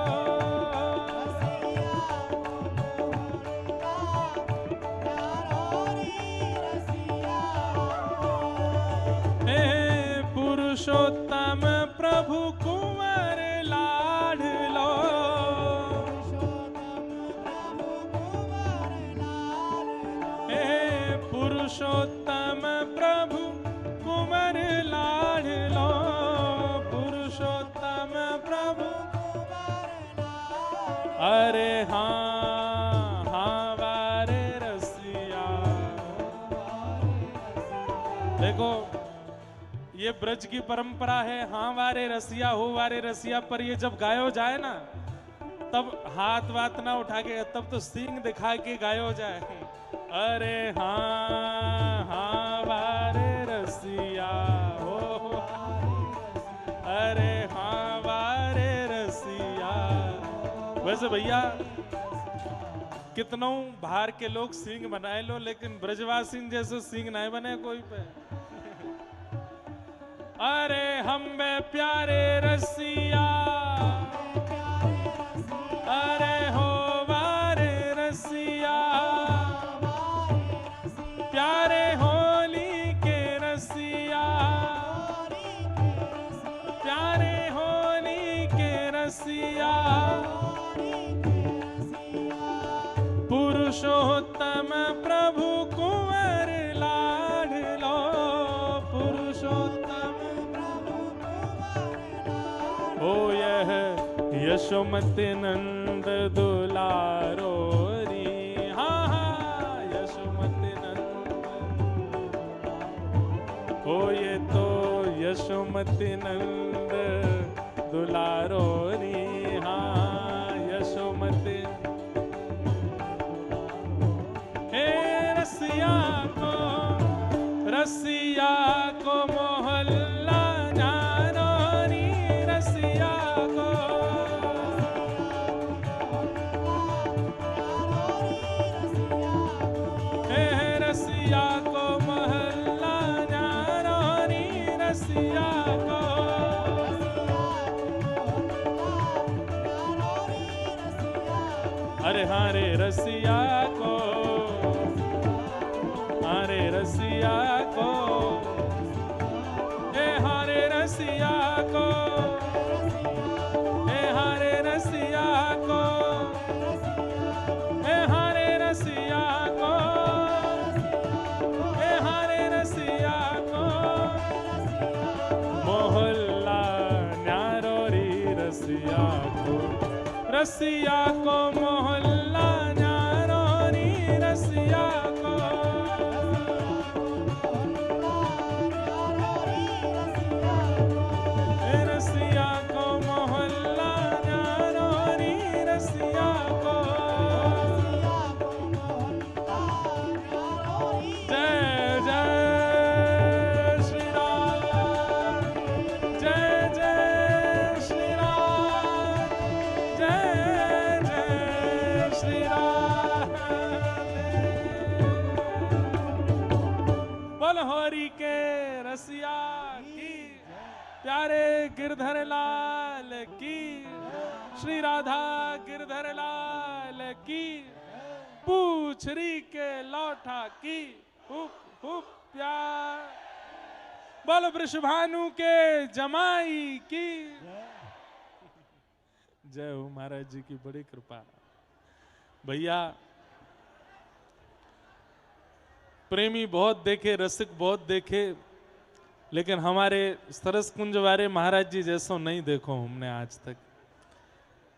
हे पुरुषोत्तम प्रभु कुंवर लाडलो, हे पुरुषोत्तम प्रभु कुंवर लाडलो, पुरुषोत्तम प्रभु। अरे हाँ हाँ वारे रसिया। देखो ये ब्रज की परंपरा है, हाँ वारे रसिया हो वारे रसिया, पर ये जब गायो जाए ना तब हाथ वात ना उठा के, तब तो सींग दिखा के गायो जाए। अरे हाँ हाँ वारे रसिया हो, अरे हाँ वारे रसिया। वैसे भैया कितनों बाहर के लोग सींग बनाए लो, लेकिन ब्रजवासी जैसे सींग नहीं बने कोई पे। अरे हम बे प्यारे रसिया, अरे हो वारे रसिया, प्यारे होली के रसिया, प्यारे होली के रसिया, पुरुषोत्तम प्रभु कुंवर लाडलो, पुरुषोत्तम हो यह यशोमति नंद दुलारो री, हाँ हाँ यशोमति नंद, हो ये तो यशोमति नंद दुलारो री, हाँ यशोमति। हे रसिया को मोहल्ला न्यारोरी, रसिया को हे रसिया को मोहल्ला न्यारोरी, रसिया को। अरे हाँ रे रसिया को, हरे रसिया को, हे हरे रसिया को, हे हरे रसिया को, हे हरे रसिया को, हे हरे रसिया को। मोहल्ला न्यारोरी रसिया को, रसिया को मोहल्ला न्यारोरी, रसिया को। रसिया को मोहल्ला न्यारोरी, रसिया को। जय जय श्री राम, जय जय श्री राम, जय जय श्री राम। बोल होरी के रसिया की, प्यारे गिरधर लाल की, श्री राधा गिरधर लाल की, पूछरी के लौठा की, हुप हुप प्यार। बोल वृषभानु के जमाई की जय हो। महाराज जी की बड़ी कृपा। भैया प्रेमी बहुत देखे, रसिक बहुत देखे, लेकिन हमारे सरस कुंज वाले महाराज जी जैसो नहीं देखो हमने आज तक।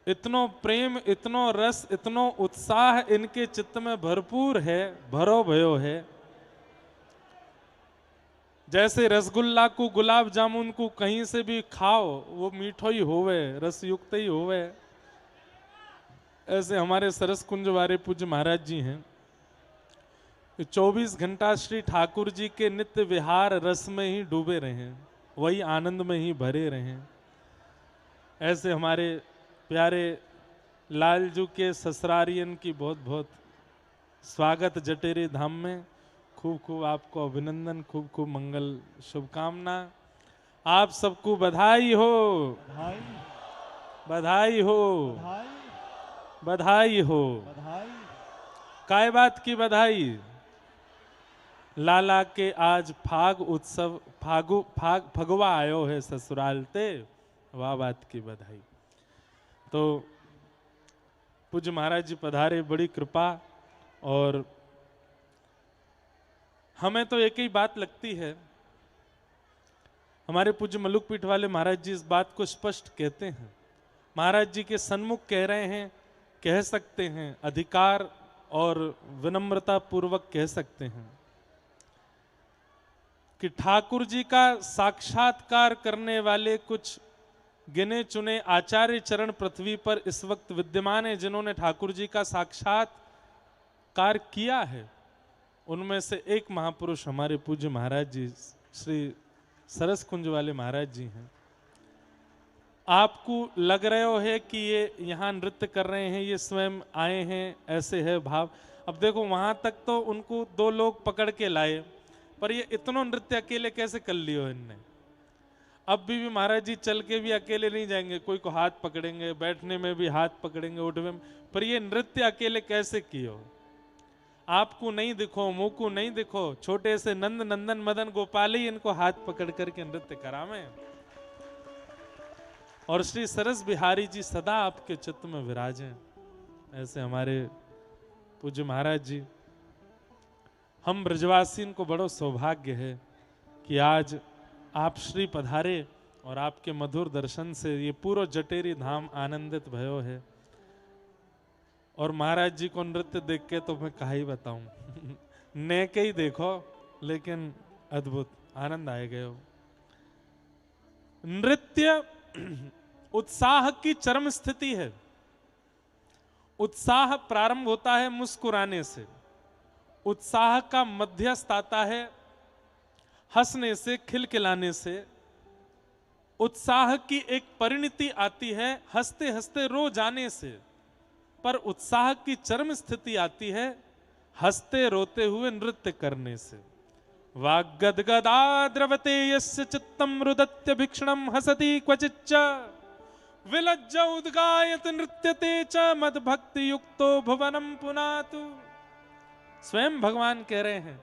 इतनो प्रेम, इतनो रस, इतनो उत्साह इनके चित्त में भरपूर है, भरो भयो है। जैसे रसगुल्ला को गुलाब जामुन को कहीं से भी खाओ वो मीठो ही होवे, रस युक्त ही होवे, ऐसे हमारे सरस कुंज वाले पूज्य महाराज जी हैं। 24 घंटा श्री ठाकुर जी के नित्य विहार रस में ही डूबे रहे, वही आनंद में ही भरे रहे। ऐसे हमारे प्यारे लालजू के ससुरारियन की बहुत बहुत स्वागत जटेरी धाम में। खूब खूब आपको अभिनंदन, खूब खूब मंगल शुभकामना। आप सबको बधाई हो, बधाई हो, बधाई हो। काय बात की बधाई? लाला के आज फाग उत्सव, फगवा आयो है ससुराल ते, वाह बात की बधाई। तो पूज्य महाराज जी पधारे, बड़ी कृपा। और हमें तो एक ही बात लगती है, हमारे पूज्य मलुक पीठ वाले महाराज जी इस बात को स्पष्ट कहते हैं, महाराज जी के सन्मुख कह रहे हैं, कह सकते हैं, अधिकार और विनम्रता पूर्वक कह सकते हैं कि ठाकुर जी का साक्षात्कार करने वाले कुछ गिने चुने आचार्य चरण पृथ्वी पर इस वक्त विद्यमान है, जिन्होंने ठाकुर जी का साक्षात्कार किया है। उनमें से एक महापुरुष हमारे पूज्य महाराज जी श्री सरस कुंज वाले महाराज जी हैं। आपको लग रहे हो है कि ये यहाँ नृत्य कर रहे हैं, ये स्वयं आए हैं, ऐसे है भाव। अब देखो वहां तक तो उनको 2 लोग पकड़ के लाए, पर ये इतना नृत्य अकेले कैसे कर लियो इनने? अब भी महाराज जी चल के भी अकेले नहीं जाएंगे, कोई को हाथ पकड़ेंगे, बैठने में भी हाथ पकड़ेंगे, उठने में, पर ये नृत्य अकेले कैसे कियो? आपको नहीं दिखो, मुंह को नहीं दिखो, छोटे से नंद नंदन मदन गोपाल ही इनको हाथ पकड़ करके नृत्य करावे। और श्री सरस बिहारी जी सदा आपके चित्त में विराजे। ऐसे हमारे पूज्य महाराज जी, हम ब्रजवासीन को बड़ो सौभाग्य है कि आज आप श्री पधारे और आपके मधुर दर्शन से ये पूरा जटेरी धाम आनंदित भयो है। और महाराज जी को नृत्य देख के तो मैं कहा ही बताऊं ने के ही देखो, लेकिन अद्भुत आनंद आए गए हो। नृत्य उत्साह की चरम स्थिति है। उत्साह प्रारंभ होता है मुस्कुराने से, उत्साह का मध्यस्थ आता है हंसने से, खिलखिलाने से। उत्साह की एक परिणति आती है हंसते हंसते रो जाने से, पर उत्साह की चरम स्थिति आती है हंसते रोते हुए नृत्य करने से। वाग्गदगदा द्रवते यस्य चित्तम रुदत्य भिक्षणम हसति क्वचिच्च विलज्ज उद्गायत नृत्यते च मद्भक्ति युक्तो भुवनम पुनातु। स्वयं भगवान कह रहे हैं,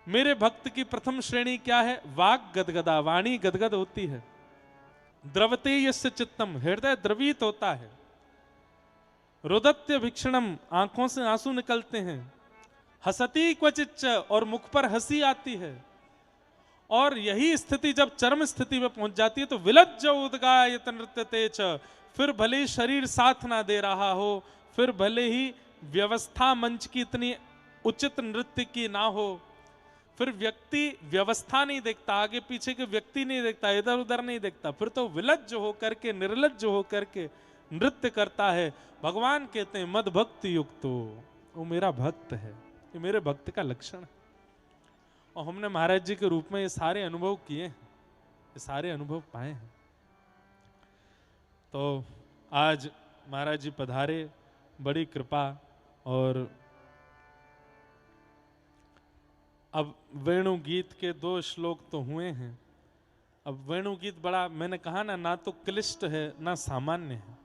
मेरे भक्त की प्रथम श्रेणी क्या है? वाग गदगदा, वाणी गदगद होती है। द्रवते यस्य चित्तम, हृदय द्रवित होता है। रुदत्य भिक्षणम, आंखों से आंसू निकलते हैं। हसती क्वचिच्च, और मुख पर हंसी आती है। और यही स्थिति जब चरम स्थिति में पहुंच जाती है तो विलज्ज उद्गायत नृत्यते च, फिर भले ही शरीर साथ ना दे रहा हो, फिर भले ही व्यवस्था मंच की इतनी उचित नृत्य की ना हो, फिर व्यक्ति व्यवस्था नहीं देखता, आगे पीछे के व्यक्ति नहीं देखता, इधर उधर नहीं देखता, फिर तो विलज्ज होकर के, निर्लज्ज होकर के नृत्य करता है। भगवान कहते हैं मद भक्ति युक्तो, वो मेरा भक्त है, ये मेरे भक्त का लक्षण है। और हमने महाराज जी के रूप में ये सारे अनुभव किए हैं, ये सारे अनुभव पाए हैं। तो आज महाराज जी पधारे, बड़ी कृपा। और अब वेणु गीत के 2 श्लोक तो हुए हैं। अब वेणु गीत बड़ा, मैंने कहा ना तो क्लिष्ट है ना सामान्य है।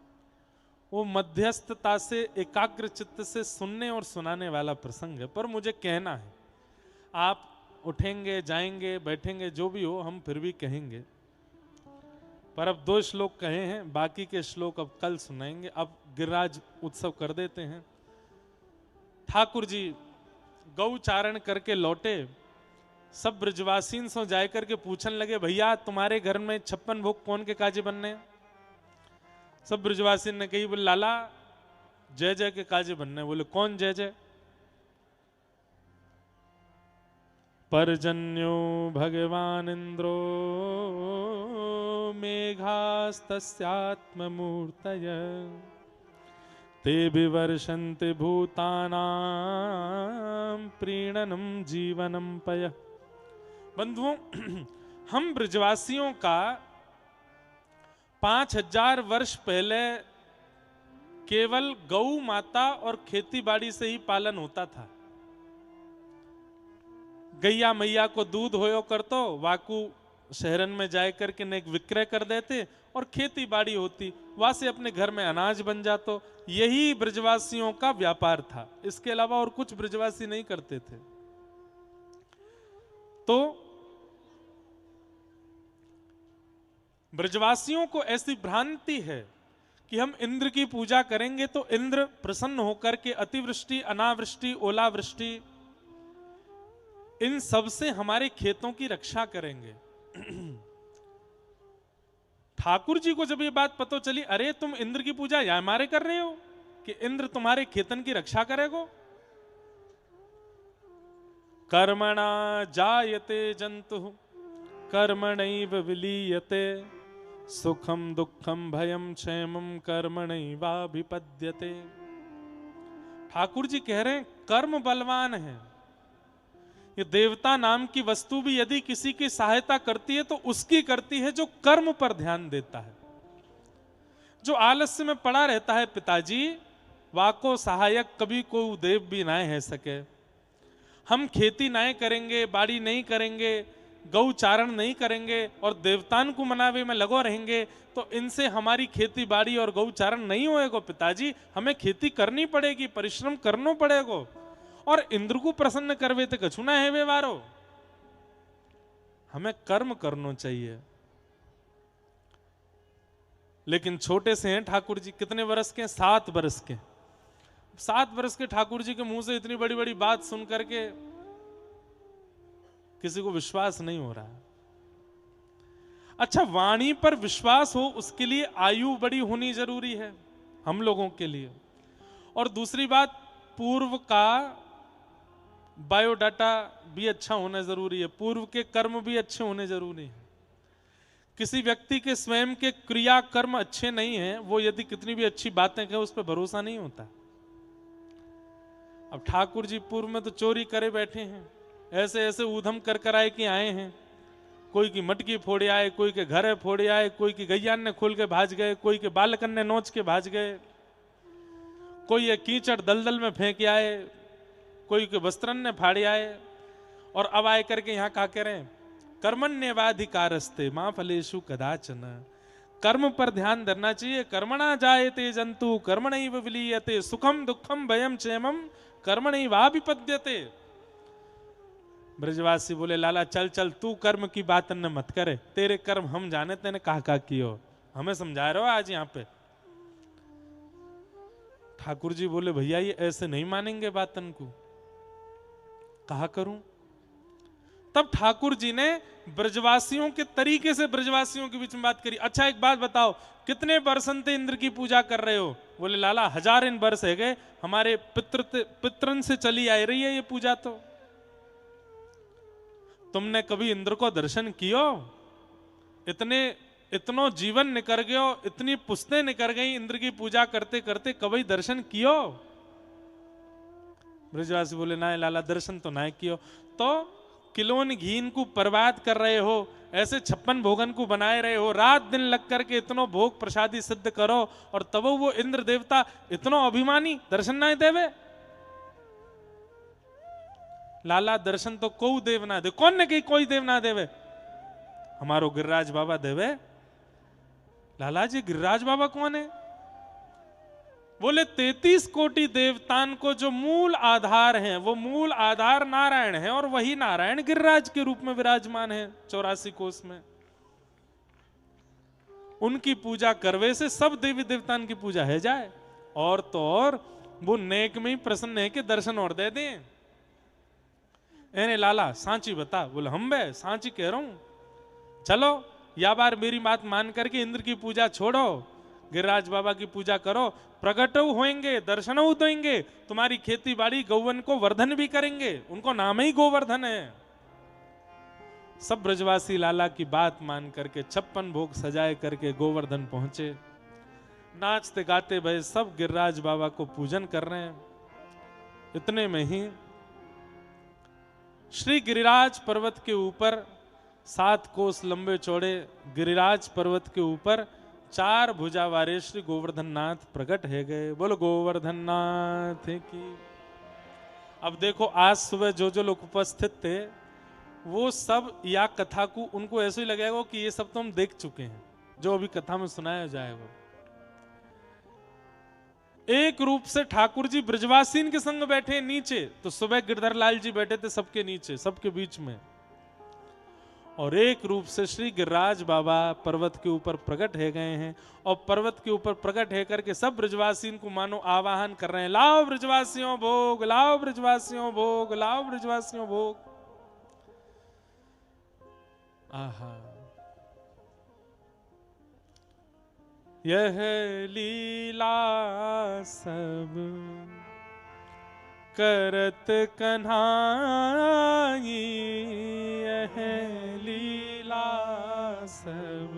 वो मध्यस्थता से, एकाग्र चित्त से सुनने और सुनाने वाला प्रसंग है। पर मुझे कहना है, आप उठेंगे, जाएंगे, बैठेंगे, जो भी हो, हम फिर भी कहेंगे। पर अब 2 श्लोक कहे हैं, बाकी के श्लोक अब कल सुनाएंगे। अब गिरिराज उत्सव कर देते हैं। ठाकुर जी गौचारण करके लौटे, सब ब्रजवासीन सो जाए करके पूछने लगे, भैया तुम्हारे घर में 56 भोग कौन के काजे बनने? सब ब्रजवासीन ने कही, बोले लाला जय जय के काजे बनने। बोले कौन जय जय? पर्जन्यो भगवान इंद्रो मेघास्तस्यात्ममूर्तय ते विवर्षन्ते भूतानां प्रीणनं जीवनं पय। बंधुओं, हम ब्रजवासियों का 5000 वर्ष पहले केवल गौ माता और खेती बाड़ी से ही पालन होता था। गैया मैया को दूध होयो करतो, वाकू शहरन में जाए करके नेक विक्रय कर देते और खेती बाड़ी होती, वहां से अपने घर में अनाज बन जातो। यही ब्रजवासियों का व्यापार था, इसके अलावा और कुछ ब्रजवासी नहीं करते थे। तो ब्रजवासियों को ऐसी भ्रांति है कि हम इंद्र की पूजा करेंगे तो इंद्र प्रसन्न होकर के अतिवृष्टि, अनावृष्टि, ओलावृष्टि इन सब से हमारे खेतों की रक्षा करेंगे। ठाकुर जी को जब ये बात पता चली, अरे तुम इंद्र की पूजा या हमारे कर रहे हो कि इंद्र तुम्हारे खेतन की रक्षा करेगो। कर्मणा जायते जंतु कर्मणैव विलीयते सुखम दुखम भयम क्षेमम कर्मणैवाभिपद्यते। ठाकुर जी कह रहे हैं कर्म बलवान है। ये देवता नाम की वस्तु भी यदि किसी की सहायता करती है तो उसकी करती है जो कर्म पर ध्यान देता है। जो आलस्य में पड़ा रहता है, पिताजी वाको सहायक कभी को देव भी ना है सके। हम खेती ना करेंगे, बाड़ी नहीं करेंगे, गौ चारण नहीं करेंगे और देवतान को मनावे में लगो रहेंगे तो इनसे हमारी खेती बाड़ी और गौ चारण नहीं होएगा पिताजी। हमें खेती करनी पड़ेगी, परिश्रम करना पड़ेगा और इंद्र को प्रसन्न करवे तो कछु ना है वे वारो। हमें कर्म करना चाहिए। लेकिन छोटे से हैं ठाकुर जी, कितने वर्ष के? 7 वर्ष के। 7 वर्ष के ठाकुर जी के मुंह से इतनी बड़ी बड़ी बात सुन करके किसी को विश्वास नहीं हो रहा। अच्छा, वाणी पर विश्वास हो उसके लिए आयु बड़ी होनी जरूरी है हम लोगों के लिए। और दूसरी बात, पूर्व का बायोडाटा भी अच्छा होना जरूरी है, पूर्व के कर्म भी अच्छे होने जरूरी है। किसी व्यक्ति के स्वयं के क्रिया कर्म अच्छे नहीं है, वो यदि कितनी भी अच्छी बातें कहे उस पर भरोसा नहीं होता। अब ठाकुर जी पूर्व में तो चोरी करे बैठे हैं, ऐसे ऐसे ऊधम कर आए कि आए हैं। कोई की मटकी फोड़े आए, कोई के घरे फोड़े आए, कोई की गैयान ने खोल के भाज गए, कोई के बालकन ने नोच के भाज गए, कोई ये कीचड़ दलदल में फेंक आए, कोई के वस्त्रन ने फाड़े आए। और अब आए करके यहाँ क्या करें? कर्मण्येवाधिकारस्ते मां फलेषु कदाचन। कर्म पर ध्यान धरना चाहिए। कर्मणा जायते जंतु कर्मणैव विलीयते सुखम दुखम भयम क्षेमम कर्मणैवाभिपद्यते। ब्रजवासी बोले लाला चल चल, तू कर्म की बात न मत करे, तेरे कर्म हम जाने, तेने कहा कियो, हमें समझा रहे हो आज यहाँ पे। ठाकुर जी बोले भैया ये ऐसे नहीं मानेंगे बातन को, कहा करूं? तब ठाकुर जी ने ब्रजवासियों के तरीके से ब्रजवासियों के बीच में बात करी। अच्छा एक बात बताओ, कितने वर्षन से इंद्र की पूजा कर रहे हो? बोले लाला 1000 वर्ष है गए, हमारे पितरन से चली आ रही है ये पूजा। तो तुमने कभी इंद्र को दर्शन कियो? इतनो जीवन निकल गयो, इतनी पुस्तें निकल गई इंद्र की पूजा करते करते, कभी दर्शन कियो? ब्रजवासी बोले ना लाला दर्शन तो ना कियो। तो किलोन घीन को बर्बाद कर रहे हो, ऐसे 56 भोगन को बनाए रहे हो, रात दिन लग करके इतनो भोग प्रसादी सिद्ध करो और तब वो इंद्र देवता इतनो अभिमानी दर्शन ना देवे? लाला दर्शन तो कोई देव ना दे। कौन ने कही कोई देव ना देवे? हमारो गिरिराज बाबा देवे। लाला जी गिरिराज बाबा कौन है? बोले 33 कोटि देवतान को जो मूल आधार हैं, वो मूल आधार नारायण है और वही नारायण गिरिराज के रूप में विराजमान है 84 कोष में। उनकी पूजा करवे से सब देवी देवतान की पूजा है जाए। और तो और वो नेक में ही प्रसन्न है कि दर्शन और दे दें। एने लाला सांची बता। बोले हम बे सांची कह रहा हूं, चलो या बार मेरी बात मान करके इंद्र की पूजा छोड़ो, गिरिराज बाबा की पूजा करो, प्रकट होंगे, दर्शन देंगे, तुम्हारी खेती बाड़ी गौवन को वर्धन भी करेंगे, उनको नाम ही गोवर्धन है। सब ब्रजवासी लाला की बात मान करके 56 भोग सजाए करके गोवर्धन पहुंचे। नाचते गाते भय सब गिरिराज बाबा को पूजन कर रहे हैं। इतने में ही श्री गिरिराज पर्वत के ऊपर 7 कोस लंबे चौड़े गिरिराज पर्वत के ऊपर 4 भुजा वाले श्री गोवर्धन नाथ प्रकट है गए। बोलो गोवर्धन नाथ की। अब देखो आज सुबह जो जो लोग उपस्थित थे वो सब या कथा को उनको ऐसे ही लगेगा कि ये सब तो हम देख चुके हैं, जो अभी कथा में सुनाया जाएगा। एक रूप से ठाकुर जी ब्रजवासीन के संग बैठे नीचे, तो सुबह गिरधर लाल जी बैठे थे सबके नीचे, सबके बीच में। और एक रूप से श्री गिरिराज बाबा पर्वत के ऊपर प्रकट है गए हैं और पर्वत के ऊपर प्रकट है करके सब ब्रजवासियों को मानो आवाहन कर रहे हैं, लाओ ब्रजवासियों भोग, लाओ ब्रजवासियों भोग, लाओ ब्रजवासियों भोग। आहा, यह लीला सब करत कन्हाई, यह लीला सब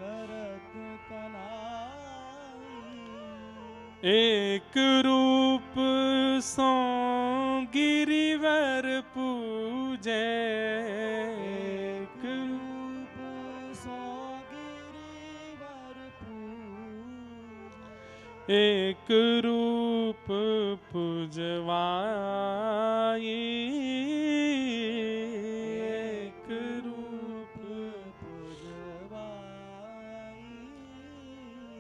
करत कन्हाई। एक रूप सो गिरिवर पूजे, एक रूप सो गिरिवर पूजे। एक रूप पुजवाई, एक रूप पुजवाई।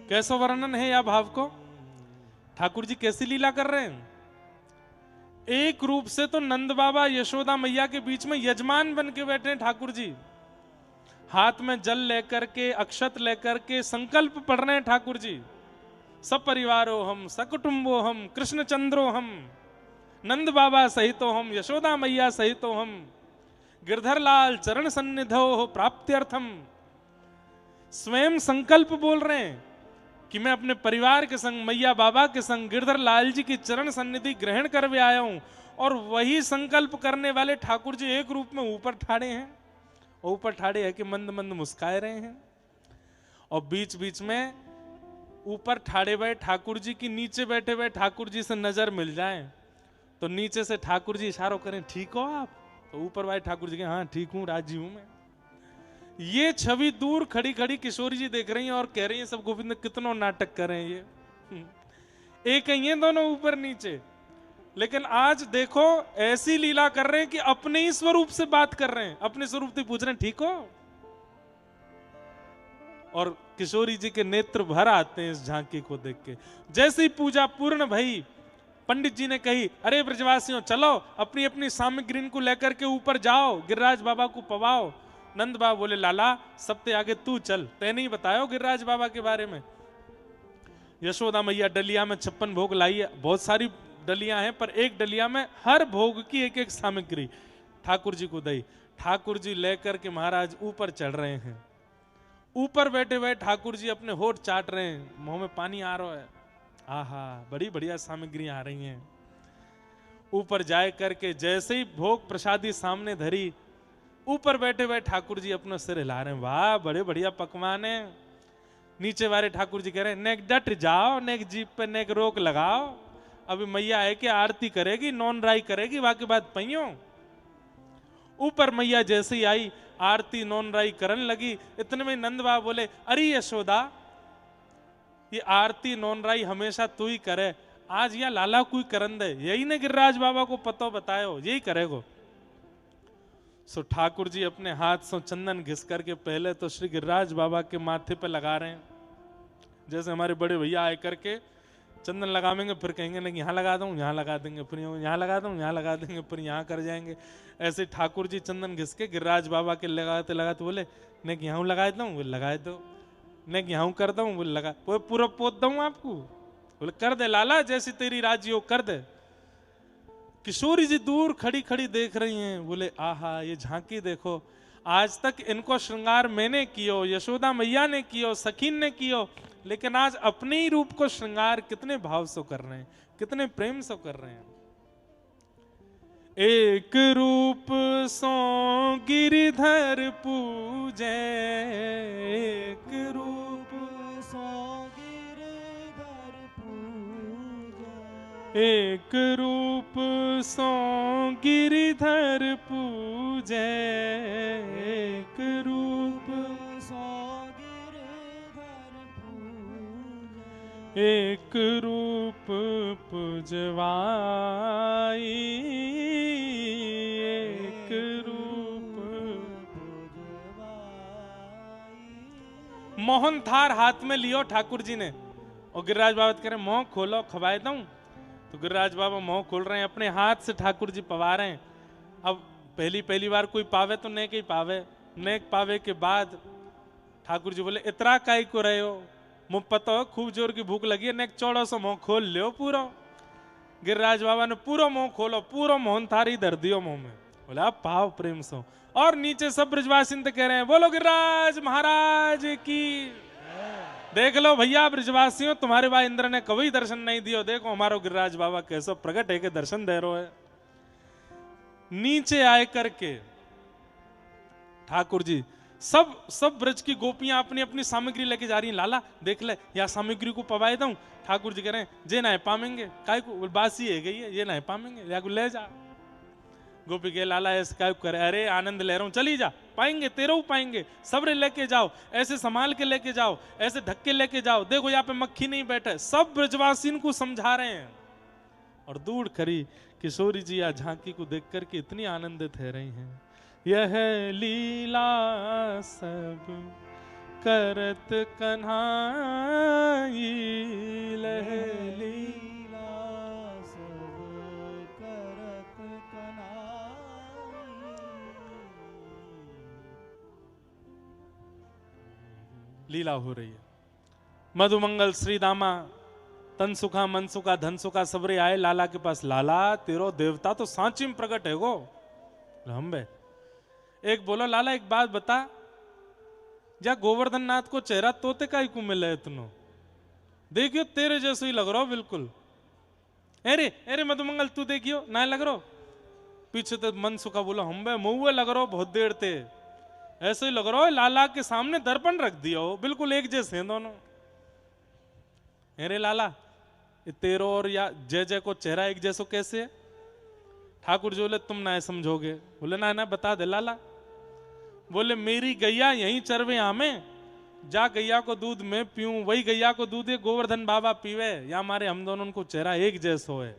कैसा वर्णन है या भाव को? ठाकुर जी कैसी लीला कर रहे हैं। एक रूप से तो नंद बाबा यशोदा मैया के बीच में यजमान बन के बैठे हैं ठाकुर जी, हाथ में जल लेकर के अक्षत लेकर के संकल्प पढ़ रहे हैं ठाकुर जी। सब परिवारो हम, सकुटुंबो हम, कृष्ण चंद्रो हम, नंद बाबा सहितो हम, यशोदा मैया सहितो हम, गिरधर लाल चरण सन्निधो हो प्राप्त्यर्थम। स्वयं संकल्प बोल रहे हैं कि मैं अपने परिवार के संग, मैया बाबा के संग गिरधर लाल जी की चरण सन्निधि ग्रहण कर भी आया हूं। और वही संकल्प करने वाले ठाकुर जी एक रूप में ऊपर ठाड़े हैं, ऊपर ठाड़े है कि मंद मंद मुस्काए रहे हैं। और बीच बीच में ऊपर ठाड़े हुए ठाकुर जी की नीचे बैठे हुए ठाकुर जी से नजर मिल जाए तो नीचे से ठाकुर जी इशारों करें, ठीक हो आप? तो ऊपर वाले ठाकुर जी के, हाँ ठीक हूं, राजी हूं मैं। ये छवि दूर खड़ी खड़ी किशोरी जी देख रही हैं और कह रही हैं सब गोविंद कितनों नाटक कर रहे हैं ये। एक ही हैं दोनों ऊपर नीचे, लेकिन आज देखो ऐसी लीला कर रहे हैं कि अपने ही स्वरूप से बात कर रहे हैं, अपने स्वरूप से पूछ रहे हैं ठीक हो। और किशोरी जी के नेत्र भर आते हैं इस झांकी को देख के। जैसे ही पूजा पूर्ण भई, पंडित जी ने कही, अरे ब्रजवासियों चलो अपनी अपनी सामग्री को लेकर के ऊपर जाओ, गिरिराज बाबा को पवाओ। नंद बाबा बोले, लाला सबसे आगे तू चल, तैने ही बतायो गिरिराज बाबा के बारे में। यशोदा मैया डलिया में 56 भोग लाई है, बहुत सारी डलियां हैं, पर एक डलिया में हर भोग की एक एक सामग्री ठाकुर जी को दी। ठाकुर जी लेकर के महाराज ऊपर चढ़ रहे हैं। ऊपर बैठे हुए ठाकुर जी अपने होठ चाट रहे हैं, मुंह में पानी आ रहा है। आहा, बड़ी बढ़िया सामग्री आ रही हैं। ऊपर जाए करके जैसे ही भोग प्रसादी सामने धरी, ऊपर बैठे हुए ठाकुर जी अपना सिर हिला रहे हैं, वाह बड़े बढ़िया पकवान है। नीचे वाले ठाकुर जी कह रहे हैं, नेक डट जाओ, नेक जीप पे नेक रोक लगाओ, अभी मैया है कि आरती करेगी, नॉन राई करेगी, बाकी बात पहियो। ऊपर मैया जैसे ही आई, आरती नॉन राई करने लगी। इतने में नंद बाबा बोले, अरे यशोदा ये आरती नॉन राई हमेशा तू ही करे, आज या लाला कोई करन दे, यही ने गिरिराज बाबा को पतो बतायो, यही करेगो। सो ठाकुर जी अपने हाथ से चंदन घिस करके पहले तो श्री गिरिराज बाबा के माथे पे लगा रहे हैं। जैसे हमारे बड़े भैया आए करके चंदन लगावेंगे, फिर कहेंगे नहीं यहाँ लगा दूं, यहाँ लगा देंगे, फिर यहाँ लगा दूं, यहाँ लगा देंगे, फिर यहाँ कर जाएंगे। ऐसे ठाकुर जी चंदन घिस के गिरिराज बाबा के लगाते लगाते बोले, नेक यहाँ लगा दूं, वो लगाए दो, नेक यहाँ कर दूं, वो लगा, वो पूरा पोत दूं आपको, बोले कर दे लाला, जैसी तेरी राजी हो कर दे। किशोरी जी दूर खड़ी खड़ी देख रही हैं, बोले आहा ये झांकी देखो, आज तक इनको श्रृंगार मैंने कियो, यशोदा मैया ने कियो, सखीन ने कियो, लेकिन आज अपने ही रूप को श्रृंगार कितने भाव से कर रहे हैं, कितने प्रेम से कर रहे हैं। एक रूप सो गिरिधर पूजे, एक रूप सो गिरधर पूजे, एक रूप सो गिरिधर पूजे, एक रूप सो गिरधर पूजे, एक रूप पुजवाई, एक रूप। मोहन थार हाथ में लियो ठाकुर जी ने, और गिरिराज बाबा कह रहे मुंह खोलो खवाए दूं। तो गिरिराज बाबा मुंह खोल रहे हैं, अपने हाथ से ठाकुर जी पवा रहे हैं। अब पहली बार कोई पावे तो नेक ही पावे। नेक पावे के बाद ठाकुर जी बोले इतरा काई को रहे हो, मुंह पता हो खूब जोर की भूख लगी है, नेक चौड़ो सो मुंह खोल लियो पूरा। गिरिराज बाबा ने पूरा मुंह खोलो, पूरा मोहन थारी धर दियो मुंह में। बोला पाव प्रेम सो, और नीचे सब ब्रजवासी कह रहे हैं बोलो गिरिराज महाराज की। देख लो भैया ब्रजवासियों, तुम्हारे भाई इंद्र ने कभी दर्शन नहीं दियो, देखो हमारो गिरिराज बाबा कैसो प्रकट है के दर्शन दे रो है। नीचे आए करके ठाकुर जी सब ब्रज की गोपियां अपनी अपनी सामग्री लेके जा रही हैं। लाला देख ले या सामग्री को पवाए दूं। ठाकुर जी कह रहे हैं जे ना पामेंगे, काय को बासी है गई है, ये ना पामेंगे, या को ले जा। गोपी के लाला ऐसे काय करे, अरे आनंद ले रहा हूं, चली जा, पाएंगे तेरो पाएंगे, सबरे लेके जाओ, ऐसे संभाल के लेके जाओ, ऐसे ढक के लेके जाओ, देखो यहाँ पे मक्खी नहीं बैठे। सब ब्रजवासी को समझा रहे हैं। और दूर खरी किशोरी जी या झांकी को देख करके इतनी आनंदित है रही हैं। यह लीला सब करत कन्हाई, लह लीला सब करत कन्हाई। लीला हो रही है। मधुमंगल श्री दामा तनसुखा मनसुखा धनसुखा सबरे आए लाला के पास। लाला तेरो देवता तो सांची में प्रकट है गो। हम बे एक बोलो लाला एक बात बता, जा गोवर्धन नाथ को चेहरा तोते का ही को मिला इतनो, देखियो तेरे जैसे ही लग रहा हो बिल्कुल। अरे अरे मधुमंगल तू देखियो ना लग रहा। पीछे तो मन सुखा बोला हम बे मुँह लग रहा हो बहुत देर ते, ऐसे ही लग रहा हो लाला के सामने दर्पण रख दिया हो, बिल्कुल एक जैसे हैं दोनों। अरे लाला तेरो और या जय जय को चेहरा एक जैसो कैसे है? ठाकुर जी बोले तुम ना समझोगे। बोले ना बता दे लाला। बोले मेरी गैया यहीं चरवे आमे, जा गैया को दूध मैं पीऊं, वही गैया को दूध ये गोवर्धन बाबा पीवे, या हमारे हम दोनों को चेहरा एक जैसो है।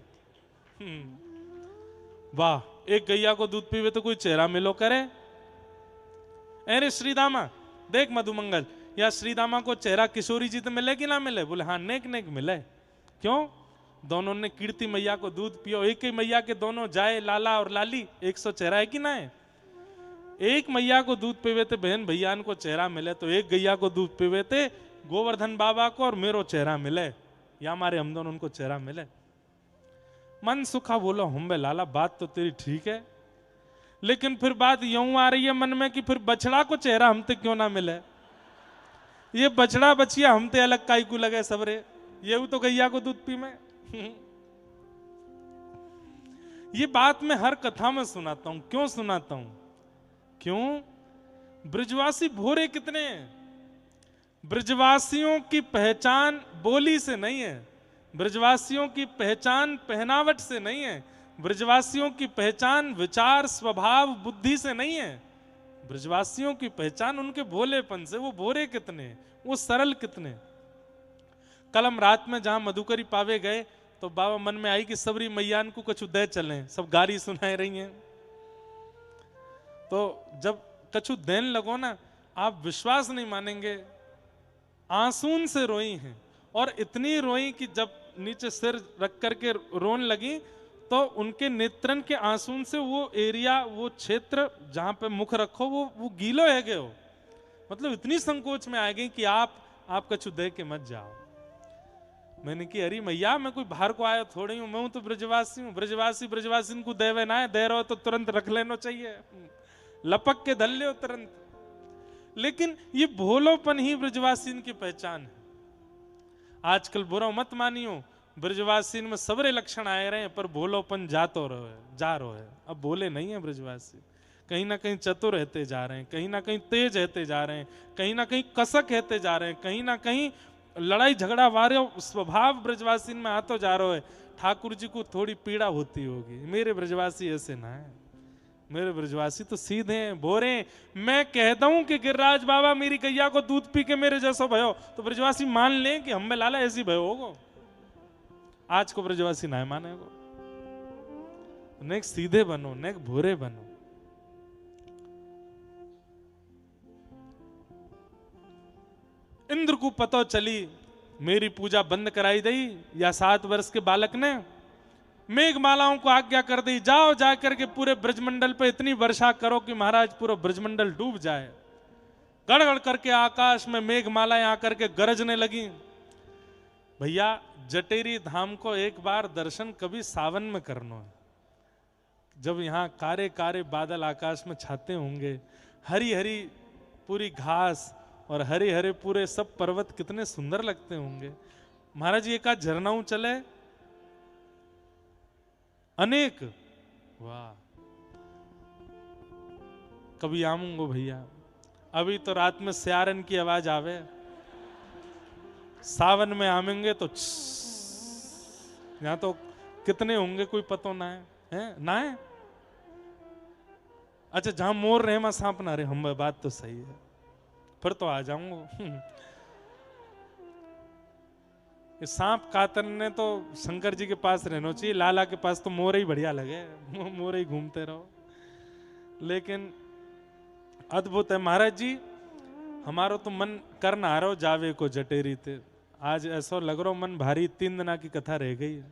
वाह, एक गैया को दूध पीवे तो कोई चेहरा मिलो करे। अरे श्रीदामा देख मधुमंगल, या श्रीदामा को चेहरा किशोरी जी तो मिले कि ना मिले? बोले हाँ नेक नेक मिले। क्यों? दोनों ने कीर्ति मैया को दूध पियो, एक ही मैया के दोनों जाए लाला और लाली, 100 चेहरा है कि ना है? एक मैया को दूध पीवे थे बहन भैयान को चेहरा मिले, तो एक गैया को दूध पीवे थे गोवर्धन बाबा को और मेरो चेहरा मिले, या हमारे हम दोनों उनको चेहरा मिले। मन सुखा बोलो हम बे लाला बात तो तेरी ठीक है, लेकिन फिर बात यूं आ रही है मन में कि फिर बछड़ा को चेहरा हमते क्यों ना मिले? ये बछड़ा बचिया हमते अलग काई को लगे सबरे, ये तो गैया को दूध पी में। ये बात मैं हर कथा में सुनाता हूं। क्यों सुनाता हूं? क्यों? ब्रजवासी भोरे कितने हैं? ब्रजवासियों की पहचान बोली से नहीं है, ब्रजवासियों की पहचान पहनावट से नहीं है, ब्रजवासियों की पहचान विचार स्वभाव बुद्धि से नहीं है। ब्रजवासियों की पहचान उनके भोलेपन से। वो भोरे कितने, वो सरल कितने। कल हम रात में जहां मधुकरी पावे गए तो बाबा मन में आई कि सबरी मैयान को कछु दे चले, सब गारी सुनाए रही हैं। तो जब कछु देन लगो ना, आप विश्वास नहीं मानेंगे, आंसून से रोई हैं, और इतनी रोई कि जब नीचे सिर रख करके रोन लगी तो उनके नेत्रन के आंसून से वो एरिया, वो क्षेत्र जहां पे मुख रखो वो गीलो है गए हो। मतलब इतनी संकोच में आ गई कि आप कछु दे के मत जाओ। मैंने कि अरे मैया मैं कोई बाहर को आया थोड़ी हूं, मैं हूं तो ब्रजवासी हूं। ब्रजवासी को देवे ना है, दे रहो तो तुरंत रख लेना चाहिए, लपक के धल लो तुरंत। लेकिन ये भोलोपन ही ब्रजवासी की पहचान है। आजकल बुरा मत मानियो, ब्रजवासी में सबरे लक्षण आए रहे, पर भोलोपन जा रो है। अब भोले नहीं है ब्रजवासी, कहीं ना कहीं चतुर रहते जा रहे हैं, कहीं ना कहीं तेज रहते जा रहे हैं, कहीं ना कहीं कसक रहते जा रहे हैं, कहीं ना कहीं लड़ाई झगड़ा वाले स्वभाव ब्रजवासी में आतो जा रहा है। ठाकुर जी को थोड़ी पीड़ा होती होगी, मेरे ब्रजवासी ऐसे ना है, मेरे ब्रजवासी तो सीधे हैं, भोरे हैं। मैं कहता हूं कि गिरिराज बाबा मेरी गैया को दूध पी के मेरे जैसा भयो, तो ब्रजवासी मान लें कि हमें लाला ऐसी भयो होगो। आज को ब्रजवासी ना मानेगो। नेक सीधे बनो, नेक भोरे बनो। इंद्र को पतो चली मेरी पूजा बंद कराई गई, या 7 वर्ष के बालक ने मेघमालाओं को आज्ञा कर दी, जाओ जाकर के पूरे ब्रजमंडल पे इतनी वर्षा करो कि महाराज पूरा ब्रजमंडल डूब जाए। गड़गड़ करके आकाश में मेघमालाएं आकर के गरजने लगी। भैया जटेरी धाम को एक बार दर्शन कभी सावन में करना है, जब यहाँ कारे कारे बादल आकाश में छाते होंगे, हरी हरी पूरी घास और हरे हरे पूरे सब पर्वत कितने सुंदर लगते होंगे। महाराज जी एक आध झरनाऊ चले अनेक, वाह कभी आऊंगो भैया। अभी तो रात में सियारन की आवाज आवे, सावन में आमेंगे तो यहाँ तो कितने होंगे कोई पतो ना है ना है। अच्छा जहां मोर रहे वहां सांप ना रहे, हम बात तो सही है, फिर तो आ जाऊंगा। सांप कातरने तो शंकर जी के पास रहना चाहिए, लाला के पास तो मोर ही बढ़िया लगे, मोर ही घूमते रहो। लेकिन अद्भुत है महाराज जी, हमारो तो मन कर ना रहो जावे को जटेरी थे। आज ऐसा लग रहा मन भारी, 3 दिना की कथा रह गई है,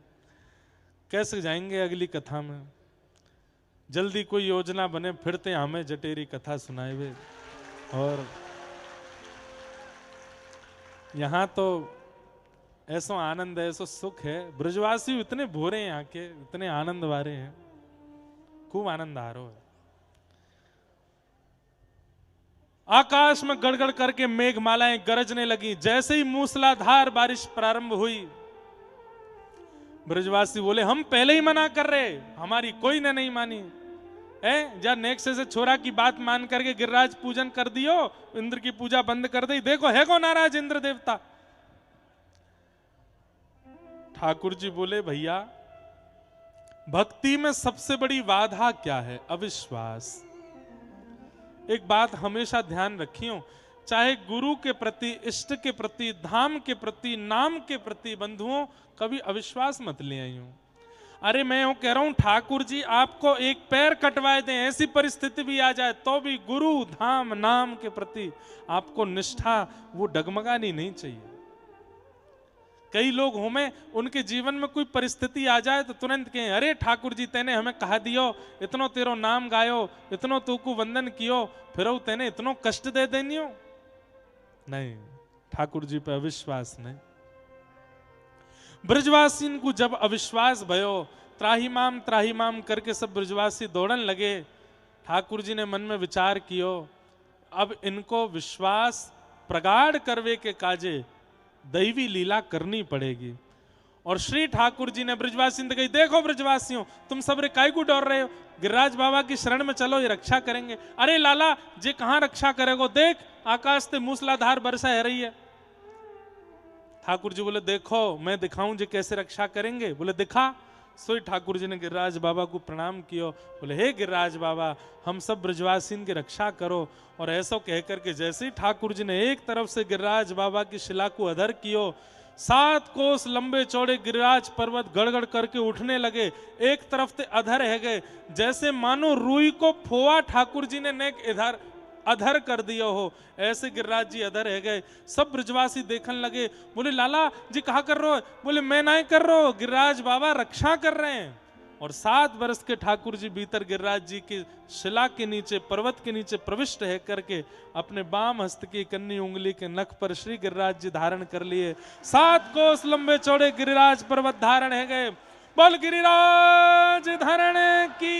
कैसे जाएंगे अगली कथा में। जल्दी कोई योजना बने, फिरते हमें जटेरी कथा सुनाए हुए। और यहाँ तो ऐसा आनंद है, ऐसा सुख है। ब्रजवासी इतने भोरे हैं, यहाँ के इतने आनंद वारे हैं, खूब आनंद आ रहा है। आकाश में गड़गड़ करके मेघमालाएं गरजने लगी। जैसे ही मूसलाधार बारिश प्रारंभ हुई, ब्रजवासी बोले हम पहले ही मना कर रहे, हमारी कोई ने नहीं मानी है। जा नेक्स्ट से छोरा की बात मान करके गिरिराज पूजन कर दियो, इंद्र की पूजा बंद कर दी, देखो है को नाराज इंद्र देवता। ठाकुर जी बोले भैया भक्ति में सबसे बड़ी बाधा क्या है? अविश्वास। एक बात हमेशा ध्यान रखियो, चाहे गुरु के प्रति, इष्ट के प्रति, धाम के प्रति, नाम के प्रति बंधुओं कभी अविश्वास मत ले आइयो। अरे मैं यूं कह रहा हूं ठाकुर जी आपको एक पैर कटवाए दें, ऐसी परिस्थिति भी आ जाए तो भी गुरु धाम नाम के प्रति आपको निष्ठा वो डगमगानी नहीं चाहिए। कई लोग हमें उनके जीवन में कोई परिस्थिति आ जाए तो तुरंत कहें अरे ठाकुर जी तेने हमें कहा दियो, इतनो तेरो नाम गायो, इतनो तू को वंदन कियो, फिर तेने इतनो कष्ट दे देनियो। नहीं, ठाकुर जी पे अविश्वास नहीं। ब्रजवासी को जब अविश्वास भयो, त्राहिमाम करके सब ब्रजवासी दौड़न लगे। ठाकुर जी ने मन में विचार कियो, अब इनको विश्वास प्रगाढ़ करवे के काजे दैवी लीला करनी पड़ेगी। और श्री ठाकुर जी ने ब्रजवासी ने कही देखो ब्रजवासियों तुम सब रे काय को डर रहे हो, गिरिराज बाबा की शरण में चलो, ये रक्षा करेंगे। अरे लाला जे कहां रक्षा करेगो, देख आकाश से मूसलाधार वर्षा है रही है। ठाकुर जी बोले देखो मैं दिखाऊं जे कैसे रक्षा करेंगे। बोले दिखा। सोई ठाकुर जी ने गिरिराज बाबा को प्रणाम कियो, बोले हे गिरिराज बाबा हम सब ब्रजवासी की रक्षा करो। और ऐसा कहकर के जैसे ही ठाकुर जी ने एक तरफ से गिरिराज बाबा की शिला को अधर कियो, 7 कोस लंबे चौड़े गिरिराज पर्वत गड़गड़ करके उठने लगे। एक तरफ से अधर है गए, जैसे मानो रुई को फोआ ठाकुर जी ने नेक इधर अधर कर दिया हो, ऐसे गिरिराज जी अधर है गए। सब ब्रजवासी देखने लगे। बोले लाला जी कहा कर रहे हो? बोले मैं नहीं कर रहा हूं, गिरिराज बाबा रक्षा कर रहे हैं। और 7 वर्ष के ठाकुर जी भीतर गिरिराज जी की शिला के नीचे, पर्वत के नीचे प्रविष्ट है करके अपने बाम हस्त की कन्नी उंगली के नख पर श्री गिरिराज जी धारण कर लिए। 7 कोस लंबे चौड़े गिरिराज पर्वत धारण है गए। बोल गिरिराज धारण की,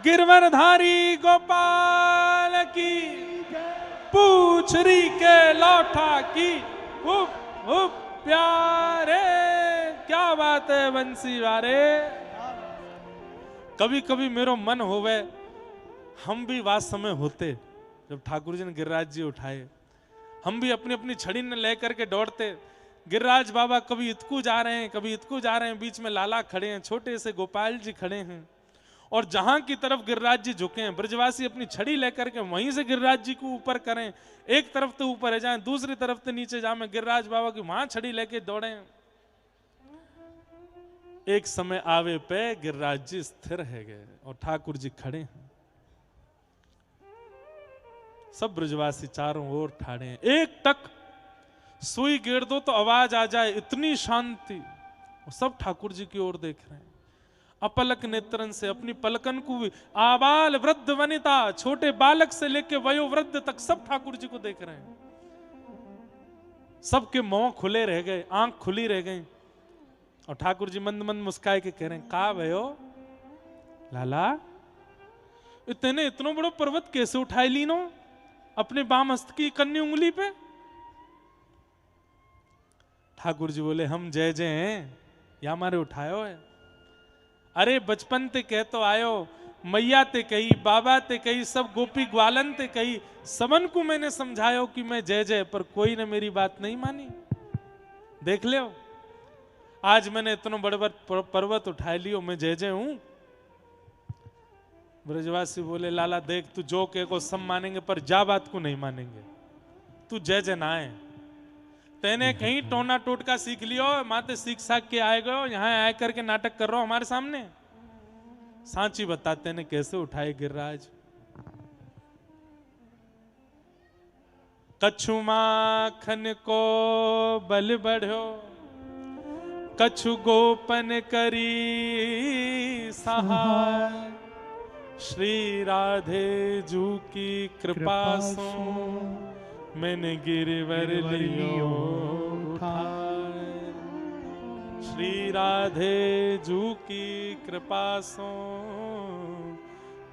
गिरवरधारी गोपाल की, पूछरी के लौठा की। उप उप प्यारे, क्या बात है बंसी वारे। कभी कभी मेरो मन होवे हम भी वास समय होते जब ठाकुर जी ने गिरिराज जी उठाए, हम भी अपनी अपनी छड़ी ने लेकर के दौड़ते। गिरिराज बाबा कभी इतकू जा रहे हैं, कभी इतकू जा रहे हैं, बीच में लाला खड़े हैं, छोटे से गोपाल जी खड़े हैं, और जहां की तरफ गिरिराज जी झुके हैं ब्रजवासी अपनी छड़ी लेकर के वहीं से गिरिराज जी को ऊपर करें। एक तरफ तो ऊपर है जाए, दूसरी तरफ तो नीचे जाए, गिरिराज बाबा की वहां छड़ी लेके दौड़े। एक समय आवे पे गिरिराज जी स्थिर है गए और ठाकुर जी खड़े हैं। सब ब्रजवासी चारों ओर ठाड़े हैं। एक टक सुई गिर दो तो आवाज आ जाए, इतनी शांति। सब ठाकुर जी की ओर देख रहे हैं अपलक नेत्रन से, अपनी पलकन को भी। आबाल वृद्ध वनिता, छोटे बालक से लेके वयोवृद्ध तक सब ठाकुर जी को देख रहे हैं। सबके मुंह खुले रह गए, आंख खुली रह गई, और ठाकुर जी मंद मंद मुस्काए के कह रहे हैं, का भयो लाला, इतने इतनो बड़ो पर्वत कैसे उठाए लीनो अपने बाम हस्त की कन्नी उंगली पे। ठाकुर जी बोले, हम जय जय हैं या हमारे उठायो है। अरे बचपन ते कह तो आयो, मैया ते कही, बाबा ते कही, सब गोपी ग्वालन ते कही, सबन को मैंने समझायो कि मैं जय जय, पर कोई ने मेरी बात नहीं मानी। देख लियो आज मैंने इतना बड़ा पर्वत उठा लियो, मैं जय जय हूं। ब्रजवासी बोले, लाला देख तू जो कहे को सब मानेंगे, पर जा बात को नहीं मानेंगे। तू जय जय ना है, तेने कहीं टोना टोटका सीख लियो, माते सीख साख के आए गयो, यहाँ आए करके नाटक कर रहा हो हमारे सामने। सांची बताते ने कैसे उठाए गिरिराज। कछु माखन को बल बढ़ो, कछु गोपन करी सहाय, श्री राधे जू की कृपा सो मैंने गिरवर लियो उठाए। श्री राधे जू की कृपा सो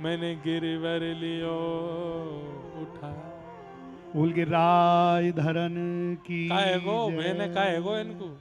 मैंने गिरवर लियो उठाए। बोल गिरिराज धरन की काहे गो जय। मैंने काहे गो इनको